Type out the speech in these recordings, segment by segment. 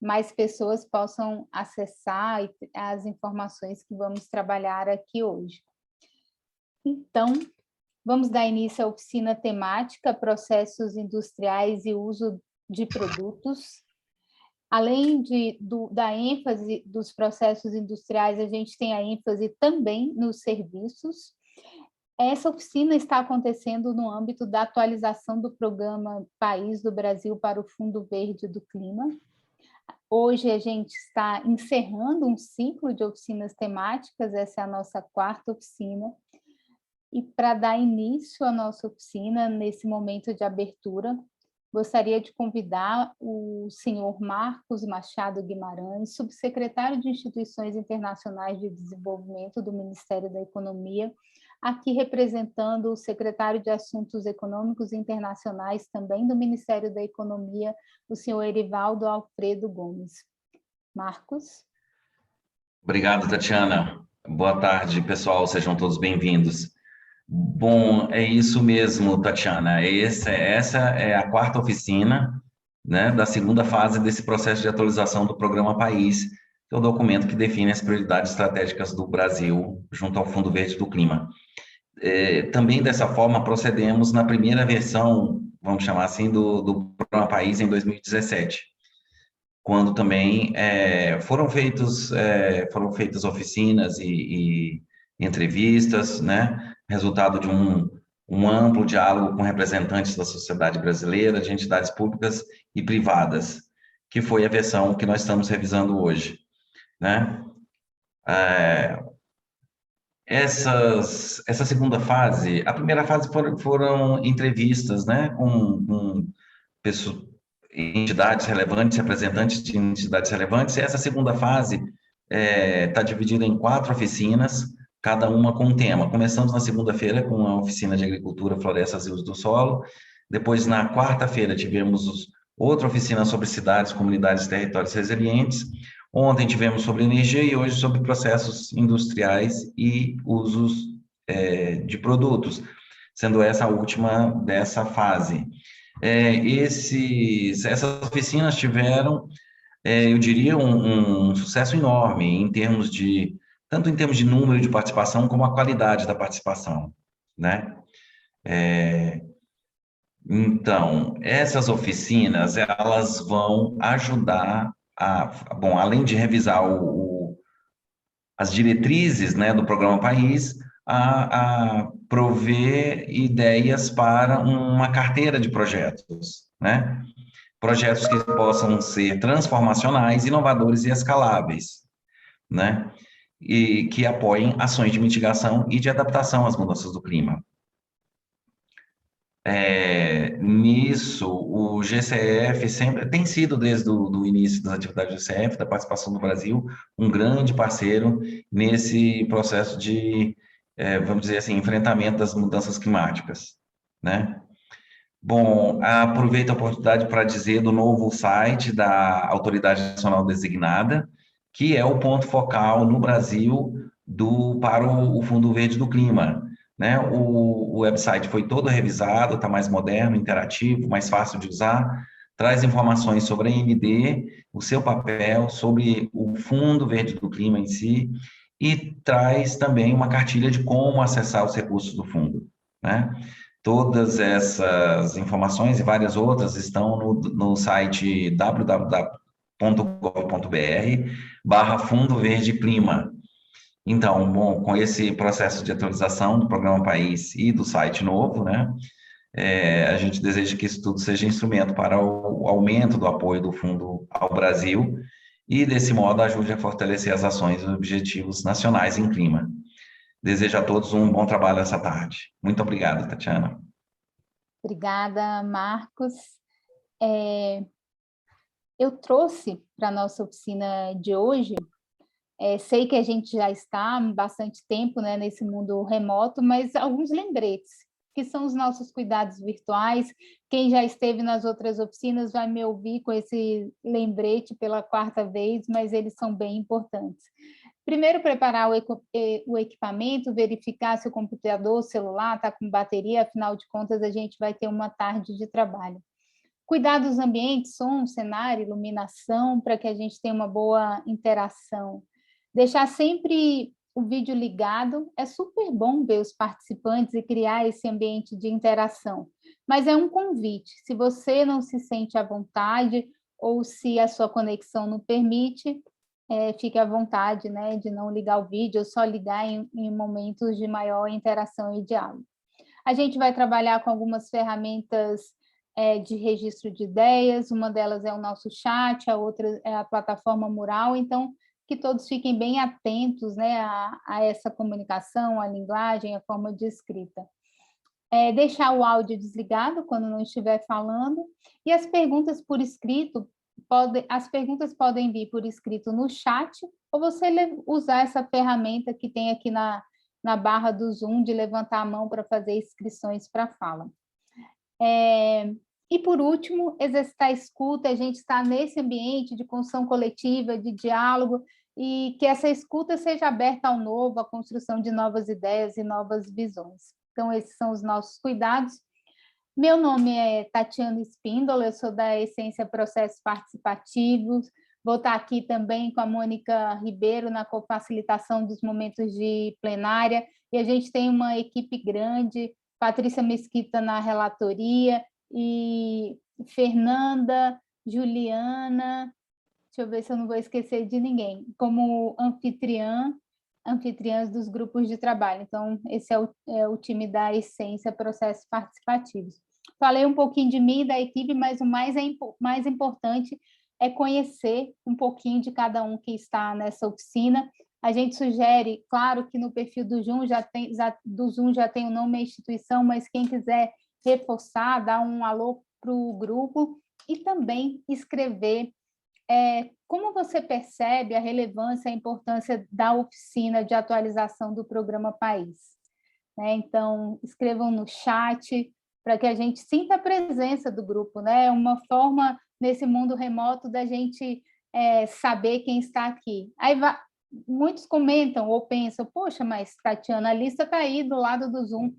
mais pessoas possam acessar as informações que vamos trabalhar aqui hoje. Então, vamos dar início à oficina temática Processos Industriais e Uso de Produtos. Além da ênfase dos processos industriais, a gente tem a ênfase também nos serviços. Essa oficina está acontecendo no âmbito da atualização do programa País do Brasil para o Fundo Verde do Clima. Hoje a gente está encerrando um ciclo de oficinas temáticas, essa é a nossa quarta oficina. E para dar início à nossa oficina, nesse momento de abertura, gostaria de convidar o senhor Marcos Machado Guimarães, subsecretário de Instituições Internacionais de Desenvolvimento do Ministério da Economia, aqui representando o secretário de Assuntos Econômicos Internacionais, também do Ministério da Economia, o senhor Erivaldo Alfredo Gomes. Marcos? Obrigado, Tatiana. Boa tarde, pessoal, sejam todos bem-vindos. Bom, é isso mesmo, Tatiana. Essa é a quarta oficina, né, da segunda fase desse processo de atualização do Programa País, que é o documento que define as prioridades estratégicas do Brasil junto ao Fundo Verde do Clima. Também dessa forma procedemos na primeira versão, vamos chamar assim, do Programa País em 2017, quando também foram feitas oficinas e entrevistas, né, resultado de um amplo diálogo com representantes da sociedade brasileira, de entidades públicas e privadas, que foi a versão que nós estamos revisando hoje, né? Essa segunda fase, a primeira fase foram entrevistas, né, com pessoas, entidades relevantes, representantes de entidades relevantes, e essa segunda fase está dividida em 4 oficinas, cada uma com um tema. Começamos na segunda-feira com a oficina de Agricultura, Florestas e Uso do Solo, depois na quarta-feira tivemos outra oficina sobre cidades, comunidades e territórios resilientes, ontem tivemos sobre energia e hoje sobre processos industriais e usos de produtos, sendo essa a última dessa fase. Essas oficinas tiveram, eu diria, um sucesso enorme tanto em termos de número de participação como a qualidade da participação, né? Então, essas oficinas, elas vão ajudar bom, além de revisar as diretrizes, né, do Programa País, a prover ideias para uma carteira de projetos, né? Projetos que possam ser transformacionais, inovadores e escaláveis, né? E que apoiem ações de mitigação e de adaptação às mudanças do clima. Nisso, o GCF sempre tem sido, desde o início das atividades do GCF, da participação do Brasil, um grande parceiro nesse processo de, vamos dizer assim, enfrentamento das mudanças climáticas, né? Bom, aproveito a oportunidade para dizer do novo site da Autoridade Nacional Designada, que é o ponto focal no Brasil para o Fundo Verde do Clima, né? O website foi todo revisado, está mais moderno, interativo, mais fácil de usar, traz informações sobre a AND, o seu papel, sobre o Fundo Verde do Clima em si, e traz também uma cartilha de como acessar os recursos do fundo, né? Todas essas informações e várias outras estão no site www.gov.br/Fundo Verde Clima. Então, bom, com esse processo de atualização do Programa País e do site novo, né, a gente deseja que isso tudo seja instrumento para o aumento do apoio do fundo ao Brasil e, desse modo, ajude a fortalecer as ações e objetivos nacionais em clima. Desejo a todos um bom trabalho essa tarde. Muito obrigado, Tatiana. Obrigada, Marcos. Eu trouxe para a nossa oficina de hoje, sei que a gente já está há bastante tempo, né, nesse mundo remoto, mas alguns lembretes, que são os nossos cuidados virtuais. Quem já esteve nas outras oficinas vai me ouvir com esse lembrete pela quarta vez, mas eles são bem importantes. Primeiro, preparar o equipamento, verificar se o computador, o celular está com bateria, afinal de contas, a gente vai ter uma tarde de trabalho. Cuidar dos ambientes, som, cenário, iluminação, para que a gente tenha uma boa interação. Deixar sempre o vídeo ligado, é super bom ver os participantes e criar esse ambiente de interação, mas é um convite, se você não se sente à vontade ou se a sua conexão não permite, fique à vontade, né, de não ligar o vídeo ou só ligar em momentos de maior interação e diálogo. A gente vai trabalhar com algumas ferramentas de registro de ideias, uma delas é o nosso chat, a outra é a plataforma Mural, então que todos fiquem bem atentos, né, a essa comunicação, a linguagem, a forma de escrita. Deixar o áudio desligado quando não estiver falando, e as perguntas por escrito, as perguntas podem vir por escrito no chat, ou você usar essa ferramenta que tem aqui na barra do Zoom, de levantar a mão para fazer inscrições para a fala. E, por último, exercitar a escuta, a gente está nesse ambiente de construção coletiva, de diálogo, e que essa escuta seja aberta ao novo, à construção de novas ideias e novas visões. Então, esses são os nossos cuidados. Meu nome é Tatiana Espíndola, eu sou da Essência Processos Participativos, vou estar aqui também com a Mônica Ribeiro na cofacilitação dos momentos de plenária, e a gente tem uma equipe grande, Patrícia Mesquita na relatoria, e Fernanda, Juliana, deixa eu ver se eu não vou esquecer de ninguém, como anfitriãs dos grupos de trabalho. Então, esse é o time da Essência Processos Participativos. Falei um pouquinho de mim e da equipe, mas o mais importante é conhecer um pouquinho de cada um que está nessa oficina. A gente sugere, claro que no perfil do Zoom já tem o nome da instituição, mas quem quiser reforçar, dar um alô para o grupo e também escrever como você percebe a relevância e a importância da oficina de atualização do Programa País. Então, escrevam no chat para que a gente sinta a presença do grupo, né? É uma forma, nesse mundo remoto, da gente saber quem está aqui. Aí muitos comentam ou pensam, poxa, mas Tatiana, a lista está aí do lado do Zoom,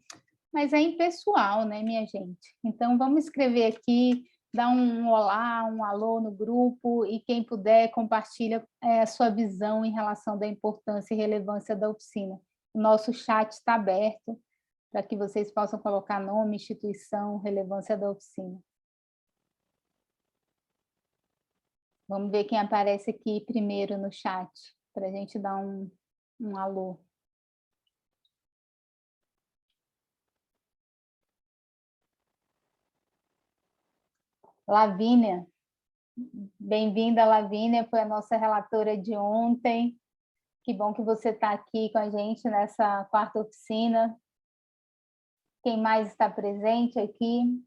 mas é impessoal, né, minha gente? Então, vamos escrever aqui, dá um olá, um alô no grupo, e quem puder, compartilha a sua visão em relação da importância e relevância da oficina. O nosso chat está aberto para que vocês possam colocar nome, instituição, relevância da oficina. Vamos ver quem aparece aqui primeiro no chat, para a gente dar um alô. Lavínia. Bem-vinda, Lavínia, foi a nossa relatora de ontem. Que bom que você está aqui com a gente nessa quarta oficina. Quem mais está presente aqui?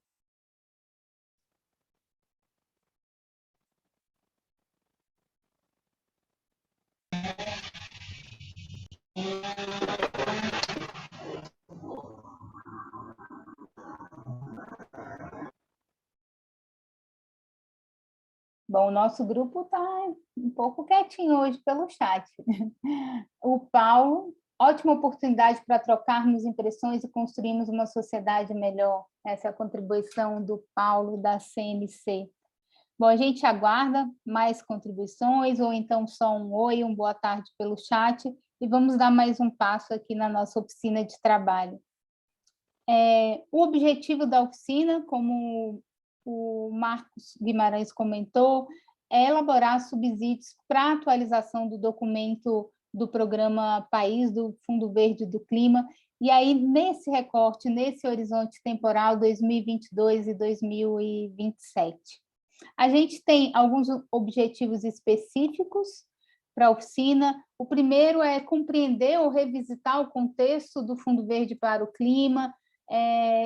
Bom, o nosso grupo está um pouco quietinho hoje pelo chat. O Paulo, ótima oportunidade para trocarmos impressões e construirmos uma sociedade melhor. Essa é a contribuição do Paulo, da CNC. Bom, a gente aguarda mais contribuições, ou então só um oi, um boa tarde pelo chat, e vamos dar mais um passo aqui na nossa oficina de trabalho. O objetivo da oficina, como o Marcos Guimarães comentou, é elaborar subsídios para a atualização do documento do Programa País, do Fundo Verde do Clima, e aí, nesse recorte, nesse horizonte temporal 2022 e 2027. A gente tem alguns objetivos específicos para a oficina. O primeiro é compreender ou revisitar o contexto do Fundo Verde para o Clima,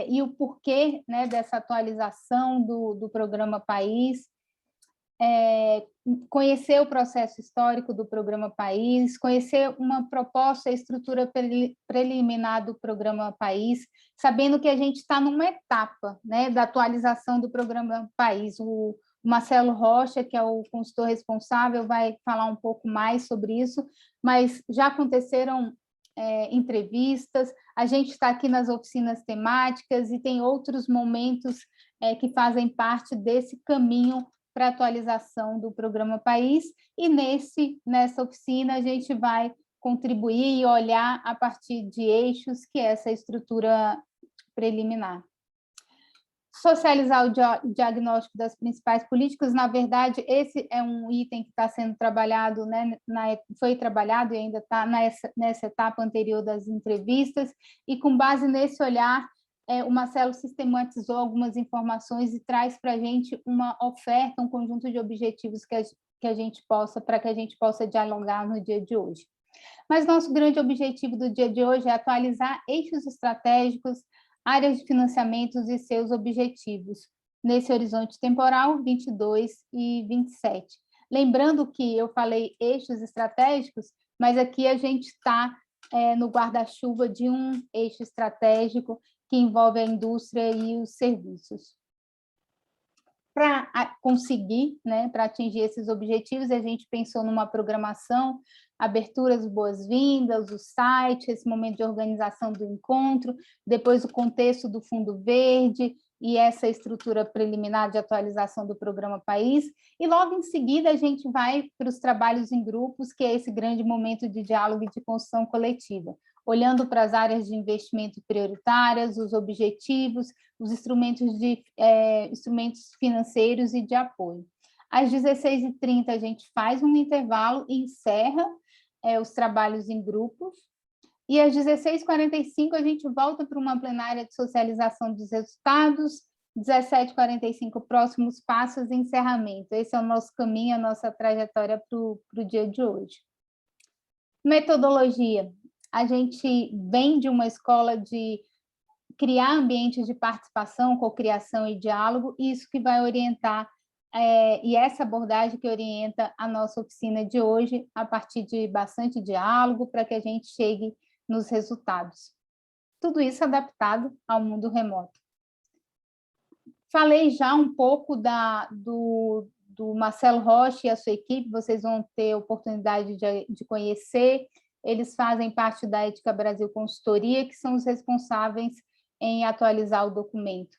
e o porquê, né, dessa atualização do Programa País, conhecer o processo histórico do Programa País, conhecer uma proposta e estrutura preliminar do Programa País, sabendo que a gente está numa etapa, né, da atualização do Programa País. O Marcelo Rocha, que é o consultor responsável, vai falar um pouco mais sobre isso, mas já aconteceram entrevistas, a gente está aqui nas oficinas temáticas e tem outros momentos que fazem parte desse caminho para a atualização do Programa País, e nessa oficina a gente vai contribuir e olhar a partir de eixos, que é essa estrutura preliminar. Socializar o diagnóstico das principais políticas, na verdade, esse é um item que está sendo trabalhado, né, foi trabalhado e ainda está nessa etapa anterior das entrevistas, e com base nesse olhar, o Marcelo sistematizou algumas informações e traz para a gente uma oferta, um conjunto de objetivos para que a gente possa dialogar no dia de hoje. Mas nosso grande objetivo do dia de hoje é atualizar eixos estratégicos, áreas de financiamentos e seus objetivos, nesse horizonte temporal 22 e 27. Lembrando que eu falei eixos estratégicos, mas aqui a gente está no guarda-chuva de um eixo estratégico que envolve a indústria e os serviços. Para conseguir, né, para atingir esses objetivos, a gente pensou numa programação, aberturas boas-vindas, o site, esse momento de organização do encontro, depois o contexto do Fundo Verde e essa estrutura preliminar de atualização do Programa País, e logo em seguida a gente vai para os trabalhos em grupos, que é esse grande momento de diálogo e de construção coletiva, olhando para as áreas de investimento prioritárias, os objetivos, os instrumentos financeiros e de apoio. Às 16h30, a gente faz um intervalo e encerra os trabalhos em grupos, e às 16h45 a gente volta para uma plenária de socialização dos resultados, 17h45, próximos passos e encerramento. Esse é o nosso caminho, a nossa trajetória para o dia de hoje. Metodologia. A gente vem de uma escola de criar ambientes de participação, cocriação e diálogo, isso que vai orientar, e essa abordagem que orienta a nossa oficina de hoje, a partir de bastante diálogo, para que a gente chegue nos resultados. Tudo isso adaptado ao mundo remoto. Falei já um pouco do Marcelo Rocha e a sua equipe, vocês vão ter oportunidade de conhecer. Eles fazem parte da Ética Brasil Consultoria, que são os responsáveis em atualizar o documento.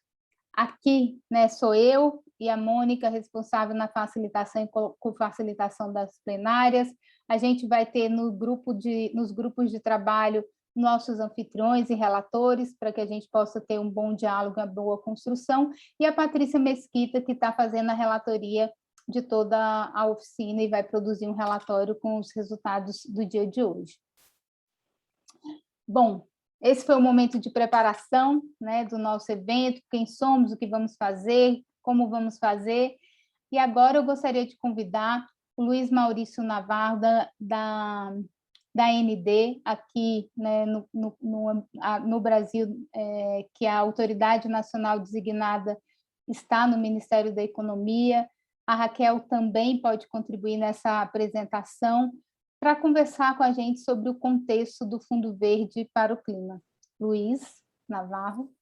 Aqui, né, sou eu e a Mônica, responsável na facilitação e co-facilitação das plenárias. A gente vai ter nos grupos de trabalho nossos anfitriões e relatores, para que a gente possa ter um bom diálogo e uma boa construção, e a Patrícia Mesquita, que está fazendo a relatoria de toda a oficina e vai produzir um relatório com os resultados do dia de hoje. Bom, esse foi o momento de preparação, né, do nosso evento, quem somos, o que vamos fazer, como vamos fazer, e agora eu gostaria de convidar o Luiz Maurício Navarro, da AND, aqui, né, no Brasil, que a Autoridade Nacional Designada está no Ministério da Economia. A Raquel também pode contribuir nessa apresentação para conversar com a gente sobre o contexto do Fundo Verde para o Clima. Luiz Navarro.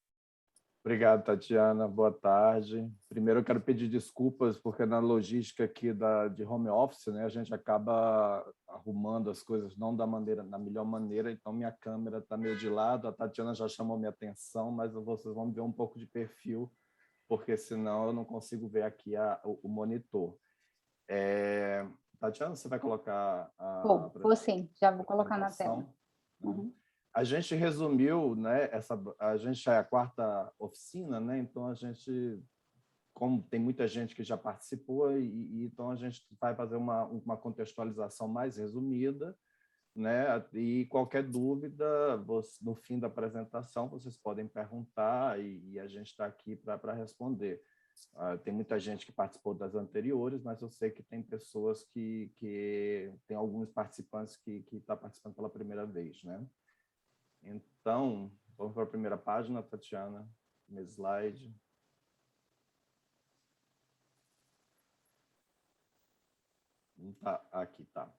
Obrigado, Tatiana. Boa tarde. Primeiro, eu quero pedir desculpas, porque na logística aqui de home office, né, a gente acaba arrumando as coisas não da melhor maneira, então minha câmera está meio de lado, a Tatiana já chamou minha atenção, mas vocês vão ver um pouco de perfil, porque senão eu não consigo ver aqui o monitor. Tatiana, você vai colocar Vou sim, já vou colocar na tela. Uhum. A gente resumiu, né? A gente já é a quarta oficina, né? Então a gente, como tem muita gente que já participou, então a gente vai fazer uma contextualização mais resumida, né? E qualquer dúvida, no fim da apresentação, vocês podem perguntar e a gente está aqui para responder. Tem muita gente que participou das anteriores, mas eu sei que tem pessoas tem alguns participantes que estão participando pela primeira vez, né? Então, vamos para a primeira página, Tatiana, primeiro slide. Aqui tá.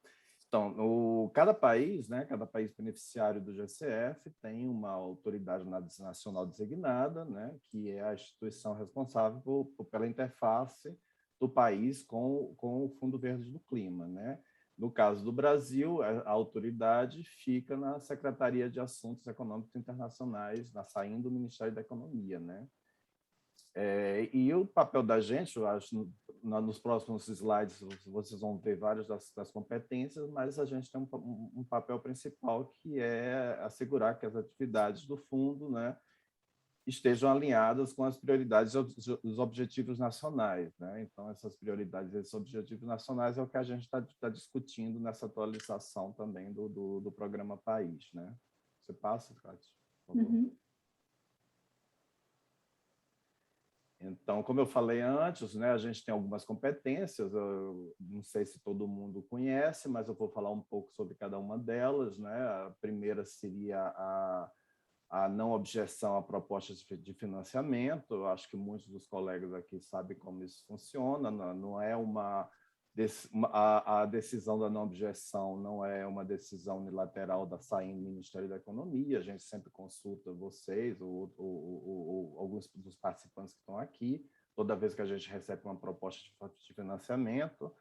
Então, cada país, né, cada país beneficiário do GCF tem uma autoridade nacional designada, né, que é a instituição responsável pela interface do país com o Fundo Verde do Clima, né? No caso do Brasil, a autoridade fica na Secretaria de Assuntos Econômicos Internacionais, saindo do Ministério da Economia, né? E o papel da gente, eu acho, nos próximos slides vocês vão ver várias das competências, mas a gente tem um papel principal, que é assegurar que as atividades do fundo, né, estejam alinhadas com as prioridades e os objetivos nacionais, né? Então, essas prioridades e esses objetivos nacionais é o que a gente está discutindo nessa atualização também do programa País, né? Você passa, Cátia, por favor. Uhum. Então, como eu falei antes, né, a gente tem algumas competências, eu não sei se todo mundo conhece, mas eu vou falar um pouco sobre cada uma delas, né? A primeira seria a não objeção a propostas de financiamento. Eu acho que muitos dos colegas aqui sabem como isso funciona. Não é a decisão da não objeção não é uma decisão unilateral da SAIM do Ministério da Economia. A gente sempre consulta vocês ou alguns dos participantes que estão aqui, toda vez que a gente recebe uma proposta de financiamento,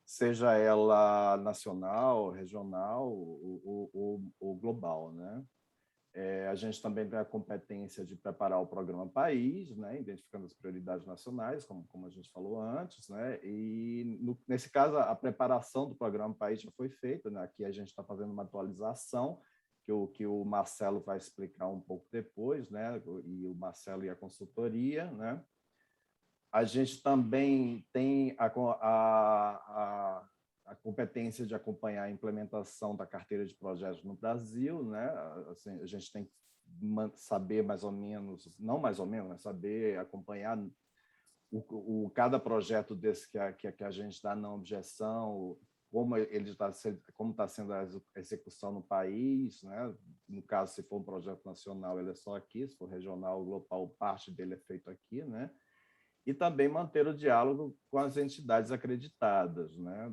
seja ela nacional, regional ou global, né? A gente também tem a competência de preparar o programa País, né, identificando as prioridades nacionais, como a gente falou antes, né, e nesse caso a preparação do programa País já foi feita, né, aqui a gente está fazendo uma atualização que o Marcelo vai explicar um pouco depois, né, e o Marcelo e a consultoria, né. A gente também tem a competência de acompanhar a implementação da carteira de projetos no Brasil, né? Assim, a gente tem que saber mais ou menos, não mais ou menos, mas saber acompanhar cada projeto desse que a gente dá na objeção, como está sendo a execução no país, né? No caso, se for um projeto nacional, ele é só aqui; se for regional ou global, parte dele é feito aqui, né? E também manter o diálogo com as entidades acreditadas, né?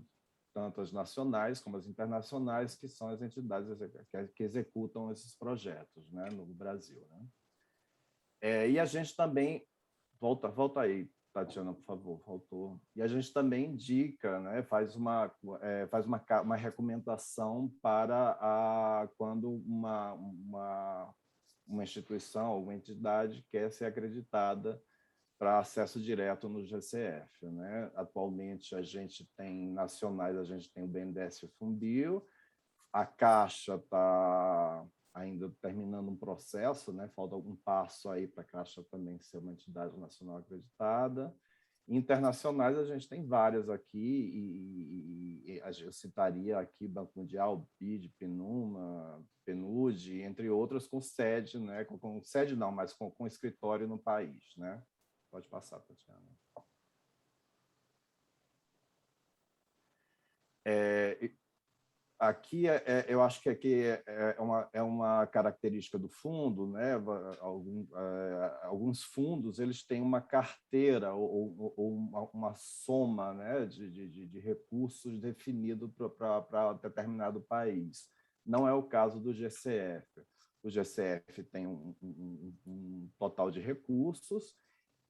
Tanto as nacionais como as internacionais, que são as entidades que executam esses projetos, né, no Brasil, né? E a gente também volta aí, Tatiana, por favor, voltou. E a gente também indica, né, faz uma recomendação para quando uma instituição, alguma entidade quer ser acreditada para acesso direto no GCF, né? Atualmente a gente tem nacionais, a gente tem o BNDES e o Fundio, a Caixa está ainda terminando um processo, né? Falta algum passo aí para a Caixa também ser uma entidade nacional acreditada. Internacionais a gente tem várias aqui, e eu citaria aqui Banco Mundial, BID, PNUMA, PNUD, entre outras, com sede, né? Com sede não, mas com escritório no país, né? Pode passar, Tatiana. Aqui, eu acho que aqui é uma característica do fundo, né? Alguns fundos eles têm uma carteira ou uma soma, né, de recursos definido para determinado país. Não é o caso do GCF. O GCF tem um total de recursos,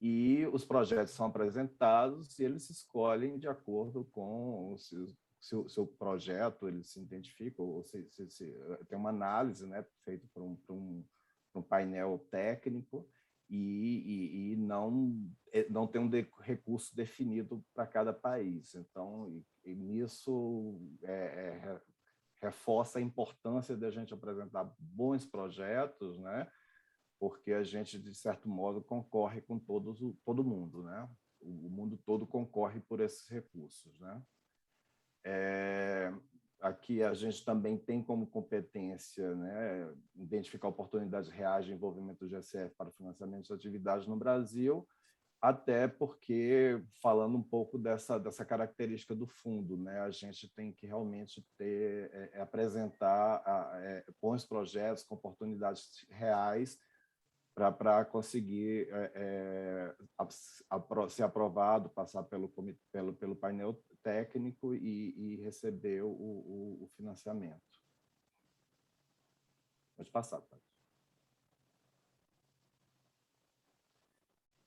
e os projetos são apresentados e eles escolhem de acordo com o seu projeto, eles se identificam, ou se tem uma análise, né, feita por um painel técnico, e não tem um recurso definido para cada país. Então, nisso reforça a importância de a gente apresentar bons projetos, né? Porque a gente, de certo modo, concorre com todo mundo, né? O mundo todo concorre por esses recursos, né? Aqui a gente também tem como competência, né, identificar oportunidades reais de envolvimento do GCF para financiamento de atividades no Brasil, até porque, falando um pouco dessa característica do fundo, né, a gente tem que realmente apresentar bons projetos com oportunidades reais para conseguir ser aprovado, passar pelo painel técnico e receber o financiamento. Pode passar, Tati.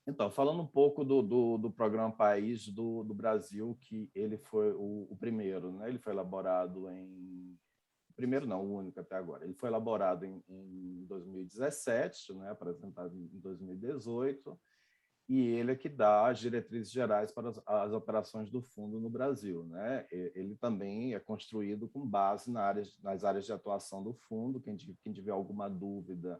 Então, falando um pouco do Programa País do Brasil, que ele foi o primeiro, né? Ele foi elaborado em... Primeiro não, o único até agora. Ele foi elaborado em 2017, né? Apresentado em 2018, e ele é que dá as diretrizes gerais para as operações do fundo no Brasil, né? Ele também é construído com base nas áreas de atuação do fundo. Quem tiver alguma dúvida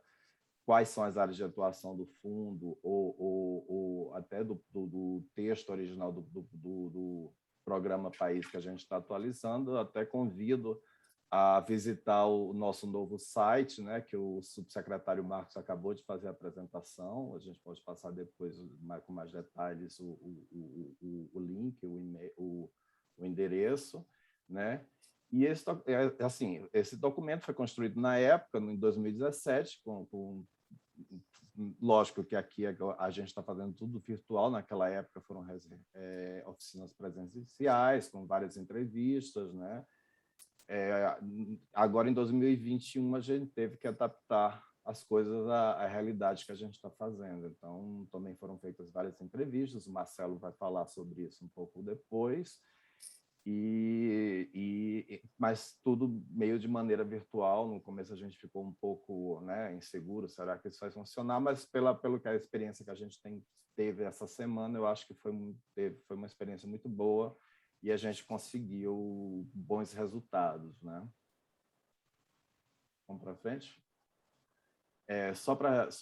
quais são as áreas de atuação do fundo, ou até do texto original do programa País que a gente está atualizando, eu até convido a visitar o nosso novo site, né, que o subsecretário Marcos acabou de fazer a apresentação. A gente pode passar depois com mais detalhes o link, o e-mail, o endereço, né? E esse documento foi construído na época, em 2017, lógico que aqui a gente está fazendo tudo virtual. Naquela época foram oficinas presenciais, com várias entrevistas, né? Agora, em 2021, a gente teve que adaptar as coisas à realidade que a gente está fazendo. Então, também foram feitas várias entrevistas. O Marcelo vai falar sobre isso um pouco depois. Mas tudo meio de maneira virtual. No começo a gente ficou um pouco, né, inseguro, será que isso vai funcionar? Mas pelo que a experiência que a gente teve essa semana, eu acho que foi uma experiência muito boa e a gente conseguiu bons resultados, né? Vamos para frente? Só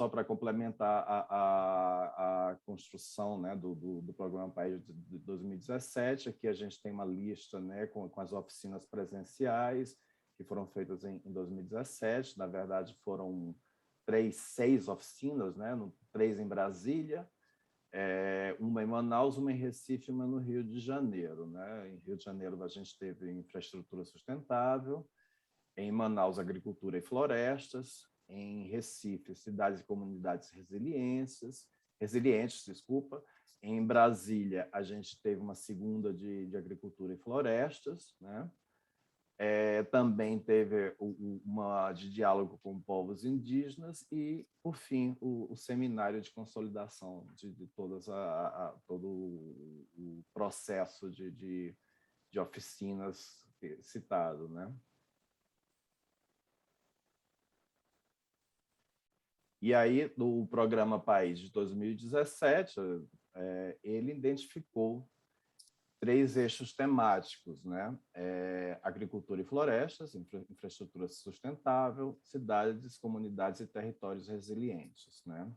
para complementar a construção, né, do Programa País de 2017, aqui a gente tem uma lista, né, com as oficinas presenciais que foram feitas em 2017. Na verdade, foram 6 oficinas, né, 3 em Brasília, uma em Manaus, uma em Recife e uma no Rio de Janeiro, né? Em Rio de Janeiro a gente teve infraestrutura sustentável, em Manaus, agricultura e florestas, em Recife, cidades e comunidades resilientes, desculpa. Em Brasília, a gente teve uma segunda de agricultura e florestas, né? Também teve uma de diálogo com povos indígenas e, por fim, o seminário de consolidação de todo o processo de oficinas citado, né? E aí, no Programa País de 2017, ele identificou 3 eixos temáticos, né? Agricultura e florestas, infraestrutura sustentável, cidades, comunidades e territórios resilientes, né?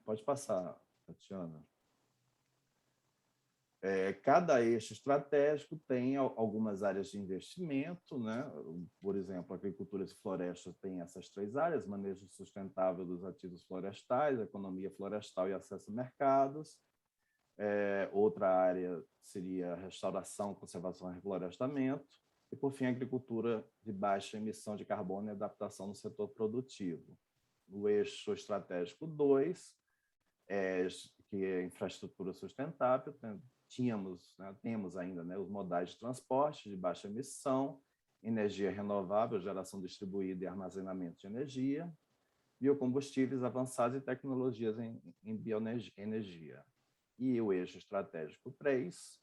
Pode passar, Tatiana. Cada eixo estratégico tem algumas áreas de investimento, né? Por exemplo, agricultura e florestas tem essas 3 áreas: manejo sustentável dos ativos florestais, economia florestal e acesso a mercados. Outra área seria restauração, conservação e reflorestamento. E, por fim, agricultura de baixa emissão de carbono e adaptação no setor produtivo. No eixo estratégico 2, que é infraestrutura sustentável, temos ainda, né, os modais de transporte de baixa emissão, energia renovável, geração distribuída e armazenamento de energia, biocombustíveis avançados e tecnologias em bioenergia. E o eixo estratégico 3,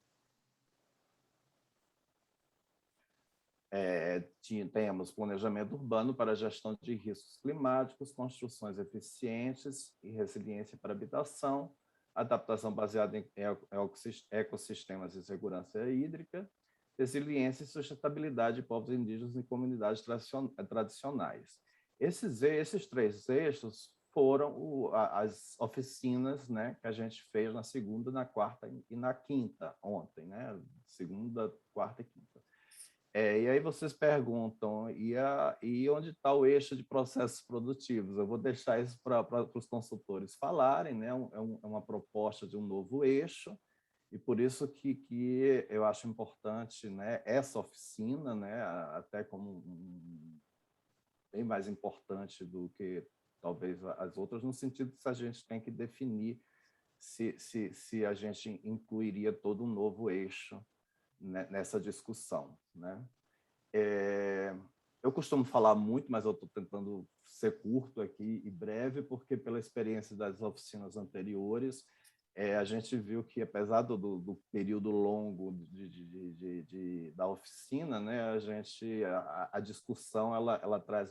temos planejamento urbano para gestão de riscos climáticos, construções eficientes e resiliência para habitação, adaptação baseada em ecossistemas e segurança hídrica, resiliência e sustentabilidade de povos indígenas e comunidades tradicionais. Esses 3 eixos foram as oficinas, né, que a gente fez na segunda, na quarta e na quinta, ontem, né? Segunda, quarta e quinta. E aí vocês perguntam, e onde está o eixo de processos produtivos? Eu vou deixar isso para os consultores falarem, né? É uma proposta de um novo eixo, e por isso que eu acho importante, né, essa oficina, né, até como bem mais importante do que talvez as outras, no sentido que a gente tem que definir se a gente incluiria todo um novo eixo nessa discussão, né? Eu costumo falar muito, mas eu estou tentando ser curto aqui e breve, porque pela experiência das oficinas anteriores, a gente viu que, apesar do período longo da oficina, né, a discussão ela traz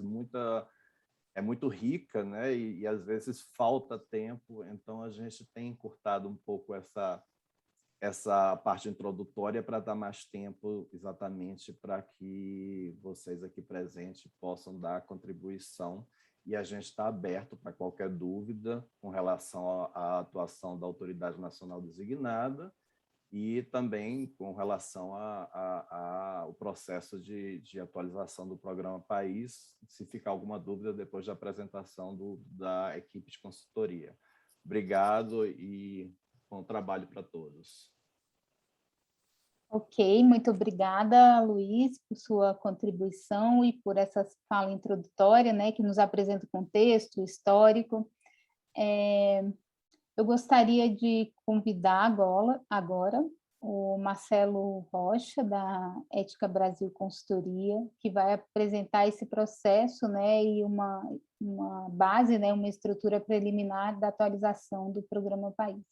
é muito rica, né, e às vezes falta tempo, então a gente tem encurtado um pouco essa parte introdutória para dar mais tempo exatamente para que vocês aqui presentes possam dar contribuição, e a gente está aberto para qualquer dúvida com relação à atuação da Autoridade Nacional Designada e também com relação ao processo de atualização do Programa País, se ficar alguma dúvida depois da apresentação da equipe de consultoria. Obrigado e bom trabalho para todos. Ok, muito obrigada, Luiz, por sua contribuição e por essa fala introdutória, né, que nos apresenta o contexto histórico. Eu gostaria de convidar agora o Marcelo Rocha, da Ética Brasil Consultoria, que vai apresentar esse processo, né, e uma base, né, uma estrutura preliminar da atualização do Programa País.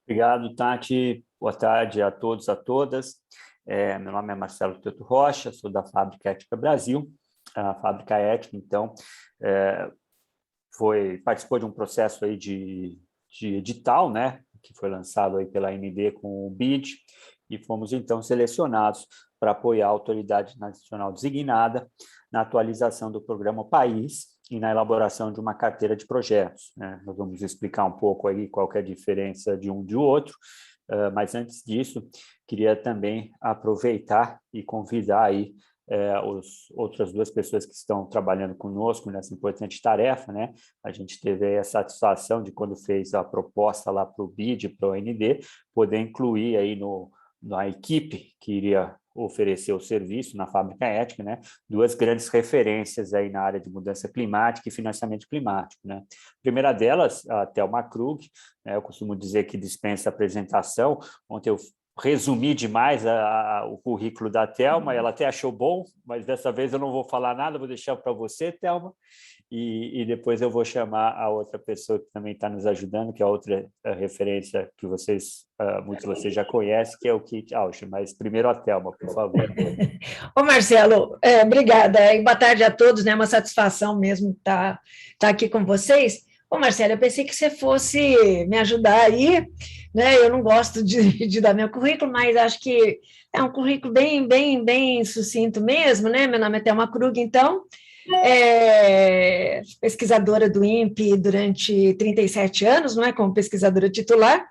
Obrigado, Tati. Boa tarde a todos, a todas. Meu nome é Marcelo Teuto Rocha, sou da Fábrica Ética Brasil. A Fábrica Ética, então, participou de um processo aí de edital, né, que foi lançado aí pela AND com o BID, e fomos, então, selecionados para apoiar a Autoridade Nacional Designada na atualização do Programa País e na elaboração de uma carteira de projetos, né? Nós vamos explicar um pouco aí qual que é a diferença de um de outro, mas antes disso, queria também aproveitar e convidar aí outras duas pessoas que estão trabalhando conosco nessa importante tarefa, né? A gente teve a satisfação de, quando fez a proposta lá para o BID, para o AND, poder incluir aí na equipe que iria oferecer o serviço na Fábrica Ética, né, duas grandes referências aí na área de mudança climática e financiamento climático, né? A primeira delas, a Thelma Krug, né, eu costumo dizer que dispensa apresentação. Ontem eu resumi demais o currículo da Thelma, ela até achou bom, mas dessa vez eu não vou falar nada, vou deixar para você, Thelma, e depois eu vou chamar a outra pessoa que também está nos ajudando, que é outra referência que muitos de vocês já conhecem, que é o Kit Ausch, mas primeiro a Thelma, por favor. Ô, Marcelo, obrigada, e boa tarde a todos, né? É uma satisfação mesmo estar aqui com vocês. Ô, Marcelo, eu pensei que você fosse me ajudar aí, né? Eu não gosto de dar meu currículo, mas acho que é um currículo bem sucinto mesmo, né? Meu nome é Thelma Krug, então, pesquisadora do INPE durante 37 anos, não é? Como pesquisadora titular,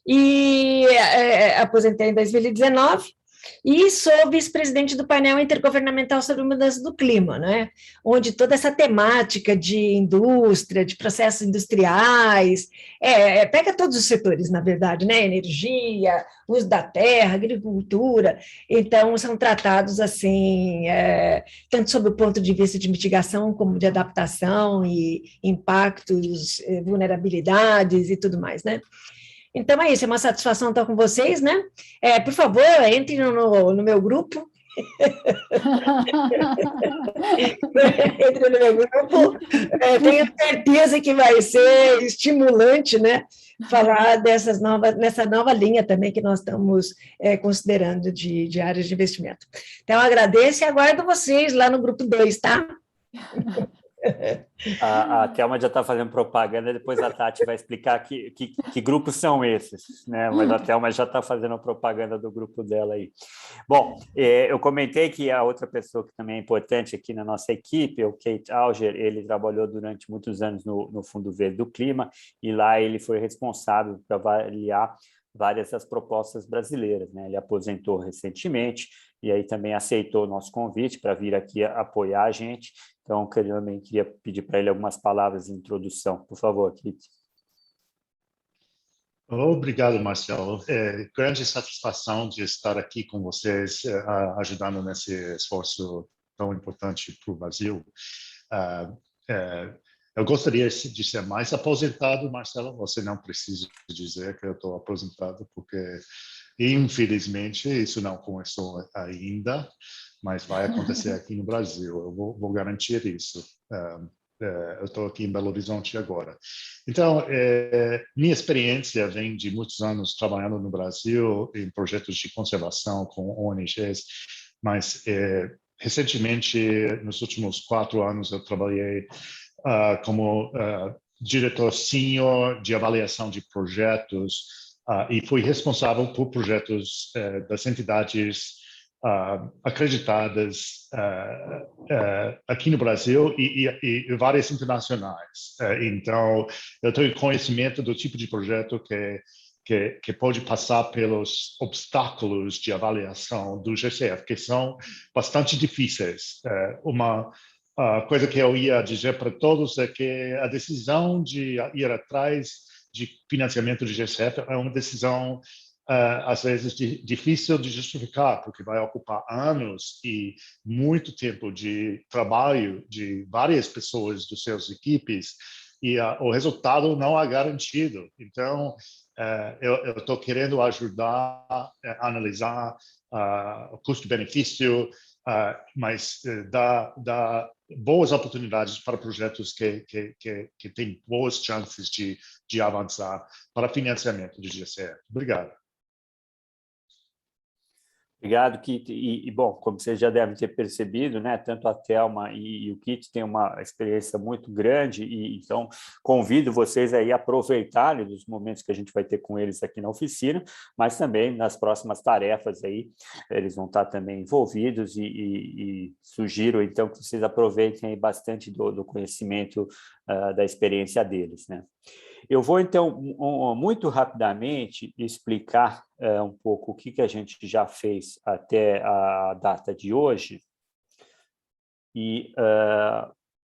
e aposentei em 2019, e sou vice-presidente do painel intergovernamental sobre mudança do clima, né? Onde toda essa temática de indústria, de processos industriais, pega todos os setores, na verdade, né? Energia, uso da terra, agricultura, então são tratados assim, tanto sob o ponto de vista de mitigação, como de adaptação e impactos, vulnerabilidades e tudo mais, né? Então é isso, é uma satisfação estar com vocês, né? Por favor, entrem no meu grupo. Entrem no meu grupo. Tenho certeza que vai ser estimulante, né? Falar nessa nova linha também que nós estamos considerando de áreas de investimento. Então, agradeço e aguardo vocês lá no grupo 2, tá? A Thelma já está fazendo propaganda, depois a Tati vai explicar que grupos são esses, né? Mas a Thelma já está fazendo a propaganda do grupo dela aí. Bom, eu comentei que a outra pessoa que também é importante aqui na nossa equipe, o Kate Auger, ele trabalhou durante muitos anos no Fundo Verde do Clima, e lá ele foi responsável para avaliar várias das propostas brasileiras, né? Ele aposentou recentemente e aí também aceitou o nosso convite para vir aqui apoiar a gente. Então, eu também queria pedir para ele algumas palavras de introdução. Por favor, Kit. Obrigado, Marcelo. Grande satisfação de estar aqui com vocês, ajudando nesse esforço tão importante para o Brasil. Eu gostaria de ser mais aposentado, Marcelo. Você não precisa dizer que eu estou aposentado, porque, infelizmente, isso não começou ainda. mas vai acontecer aqui no Brasil, eu vou garantir isso. Eu estou aqui em Belo Horizonte agora. Então, minha experiência vem de muitos anos trabalhando no Brasil em projetos de conservação com ONGs, mas recentemente, nos últimos 4 anos, eu trabalhei como diretor sênior de avaliação de projetos e fui responsável por projetos das entidades acreditadas aqui no Brasil e várias internacionais. Então, eu tenho conhecimento do tipo de projeto que pode passar pelos obstáculos de avaliação do GCF, que são bastante difíceis. Uma coisa que eu ia dizer para todos é que a decisão de ir atrás de financiamento de GCF é uma decisão às vezes difícil de justificar, porque vai ocupar anos e muito tempo de trabalho de várias pessoas dos seus equipes e o resultado não é garantido. Então, eu estou querendo ajudar a analisar o custo-benefício, mas dá boas oportunidades para projetos que têm boas chances de avançar para financiamento de GCF. Obrigado. Obrigado, Kit. Bom, como vocês já devem ter percebido, né, tanto a Thelma e o Kit têm uma experiência muito grande, então convido vocês aí a aproveitarem os momentos que a gente vai ter com eles aqui na oficina, mas também nas próximas tarefas aí, eles vão estar também envolvidos e sugiro, então, que vocês aproveitem aí bastante do conhecimento da experiência deles, né? Eu vou, então, muito rapidamente explicar um pouco o que a gente já fez até a data de hoje e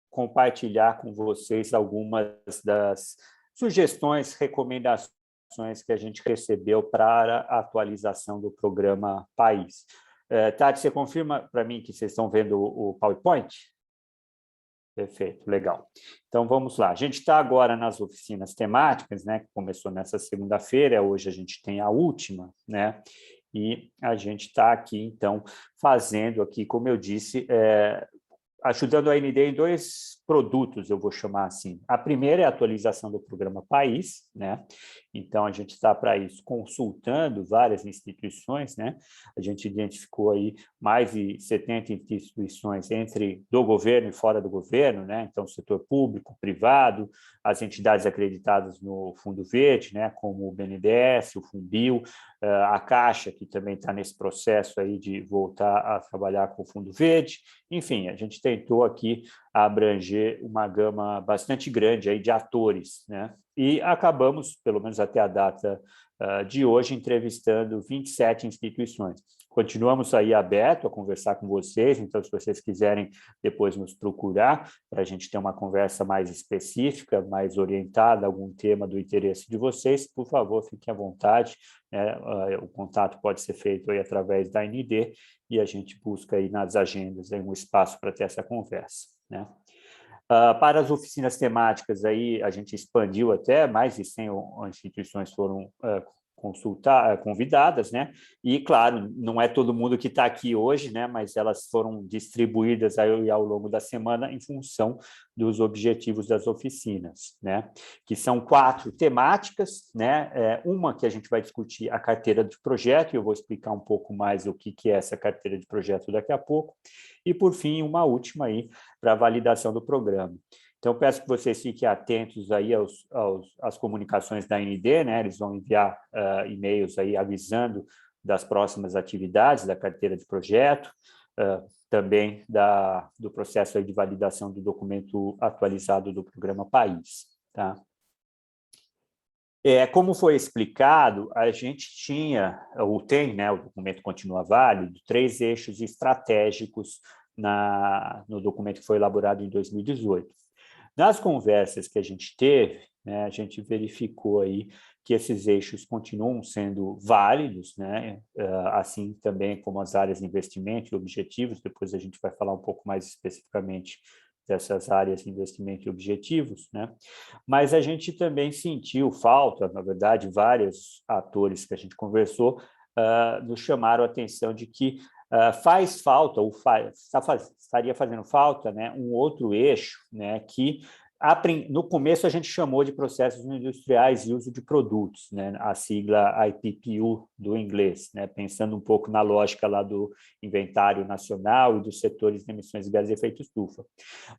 compartilhar com vocês algumas das sugestões, recomendações que a gente recebeu para a atualização do programa País. Tati, você confirma para mim que vocês estão vendo o PowerPoint? Perfeito, legal. Então, vamos lá. A gente está agora nas oficinas temáticas, né, que começou nessa segunda-feira, hoje a gente tem a última, né, e a gente está aqui, então, fazendo aqui, como eu disse, ajudando a AND em 2 produtos, eu vou chamar assim. A primeira é a atualização do programa País, né? Então, a gente está para isso consultando várias instituições, né? A gente identificou aí mais de 70 instituições entre do governo e fora do governo, né? Então, setor público, privado, as entidades acreditadas no Fundo Verde, né? Como o BNDES, o Funbil, a Caixa, que também está nesse processo aí de voltar a trabalhar com o Fundo Verde. Enfim, a gente tentou aqui abranger uma gama bastante grande aí de atores, né? E acabamos, pelo menos até a data de hoje, entrevistando 27 instituições. Continuamos aí aberto a conversar com vocês, então, se vocês quiserem depois nos procurar, para a gente ter uma conversa mais específica, mais orientada, algum tema do interesse de vocês, por favor, fiquem à vontade, né? O contato pode ser feito aí através da AND e a gente busca aí nas agendas aí um espaço para ter essa conversa, né? Para as oficinas temáticas, aí a gente expandiu até, mais de 100 instituições foram convidadas, né? E, claro, não é todo mundo que está aqui hoje, né? Mas elas foram distribuídas aí ao longo da semana em função dos objetivos das oficinas, né? Que são 4 temáticas, né? Uma que a gente vai discutir a carteira de projeto, e eu vou explicar um pouco mais o que é essa carteira de projeto daqui a pouco. E, por fim, uma última aí para a validação do programa. Então, peço que vocês fiquem atentos aí às comunicações da AND, né? Eles vão enviar e-mails aí avisando das próximas atividades da carteira de projeto, também do processo aí de validação do documento atualizado do programa País, tá? Como foi explicado, a gente tinha, ou tem, né, o documento continua válido, 3 eixos estratégicos no documento que foi elaborado em 2018. Nas conversas que a gente teve, né, a gente verificou aí que esses eixos continuam sendo válidos, né, assim também como as áreas de investimento e objetivos, depois a gente vai falar um pouco mais especificamente dessas áreas de investimento e objetivos, né? Mas a gente também sentiu falta, na verdade, vários atores que a gente conversou nos chamaram a atenção de que faz falta, ou estaria fazendo falta, né, um outro eixo, né, que no começo a gente chamou de processos industriais e uso de produtos, né, a sigla IPPU do inglês, né, pensando um pouco na lógica lá do inventário nacional e dos setores de emissões de gases de efeito estufa.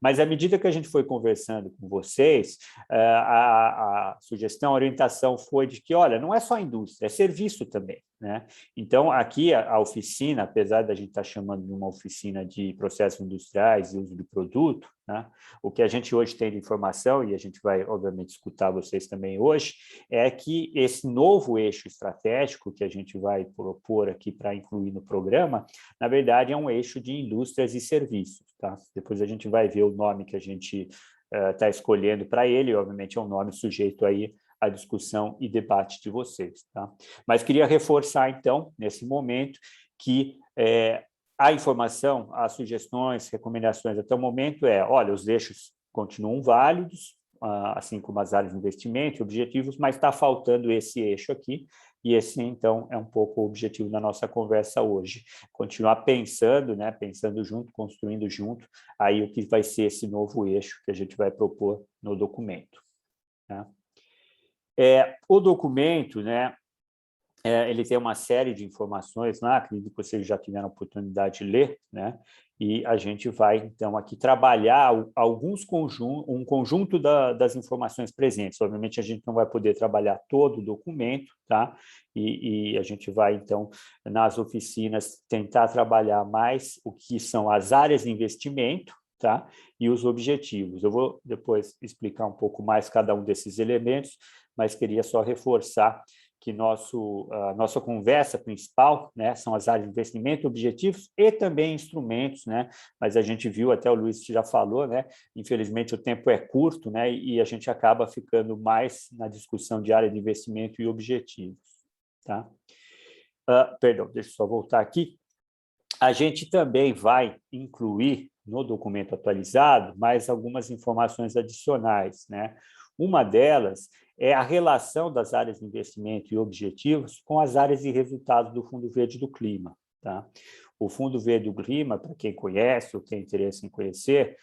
Mas à medida que a gente foi conversando com vocês, a sugestão, a orientação foi de que, olha, não é só indústria, é serviço também, né? Então, aqui a oficina, apesar da gente estar chamando de uma oficina de processos industriais e uso de produto, né, o que a gente hoje tem de informação, e a gente vai, obviamente, escutar vocês também hoje, é que esse novo eixo estratégico que a gente vai propor aqui para incluir no programa, na verdade, é um eixo de indústrias e serviços. Tá? Depois a gente vai ver o nome que a gente está escolhendo para ele, e, obviamente, é um nome sujeito aí à discussão e debate de vocês. Tá? Mas queria reforçar, então, nesse momento, que a informação, as sugestões, recomendações até o momento olha, os eixos continuam válidos, assim como as áreas de investimento e objetivos, mas está faltando esse eixo aqui, e esse, então, é um pouco o objetivo da nossa conversa hoje. Continuar pensando, né, pensando junto, construindo junto, aí o que vai ser esse novo eixo que a gente vai propor no documento. Tá? O documento, né, ele tem uma série de informações lá, acredito que vocês já tiveram a oportunidade de ler, né? E a gente vai, então, aqui trabalhar um conjunto das informações presentes. Obviamente, a gente não vai poder trabalhar todo o documento, tá? E a gente vai, então, nas oficinas, tentar trabalhar mais o que são as áreas de investimento, tá? E os objetivos. Eu vou depois explicar um pouco mais cada um desses elementos, mas queria só reforçar que a nossa conversa principal, né, são as áreas de investimento, objetivos e também instrumentos, né, mas a gente viu, até o Luiz já falou, né, infelizmente o tempo é curto, né, e a gente acaba ficando mais na discussão de área de investimento e objetivos. Tá? Perdão, deixa eu só voltar aqui. A gente também vai incluir no documento atualizado mais algumas informações adicionais, né? Uma delas é a relação das áreas de investimento e objetivos com as áreas de resultados do Fundo Verde do Clima. Tá? O Fundo Verde do Clima, para quem conhece ou tem interesse em conhecer,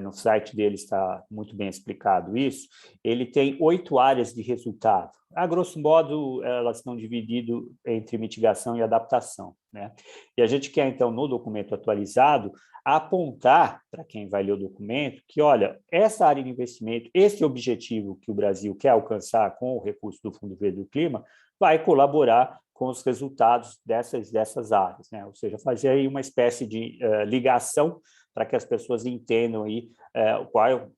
no site dele está muito bem explicado isso, ele tem 8 áreas de resultado. A grosso modo, elas estão divididas entre mitigação e adaptação. Né? E a gente quer, então, no documento atualizado, apontar para quem vai ler o documento que, olha, essa área de investimento, esse objetivo que o Brasil quer alcançar com o recurso do Fundo Verde do Clima, vai colaborar com os resultados dessas áreas, né? Ou seja, fazer aí uma espécie de ligação para que as pessoas entendam aí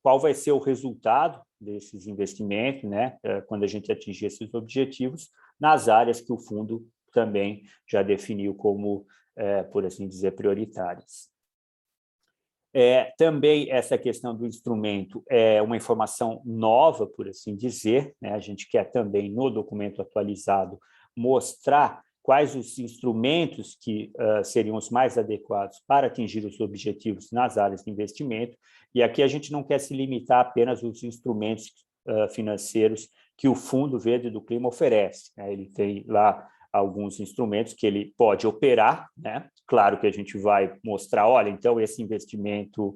qual vai ser o resultado desses investimentos, né? Quando a gente atingir esses objetivos, nas áreas que o fundo também já definiu como, por assim dizer, prioritárias. Também essa questão do instrumento é uma informação nova, por assim dizer, né? A gente quer também, no documento atualizado, mostrar quais os instrumentos que seriam os mais adequados para atingir os objetivos nas áreas de investimento, e aqui a gente não quer se limitar apenas aos instrumentos financeiros que o Fundo Verde do Clima oferece, né? Ele tem lá alguns instrumentos que ele pode operar, né? Claro que a gente vai mostrar, olha, então esse investimento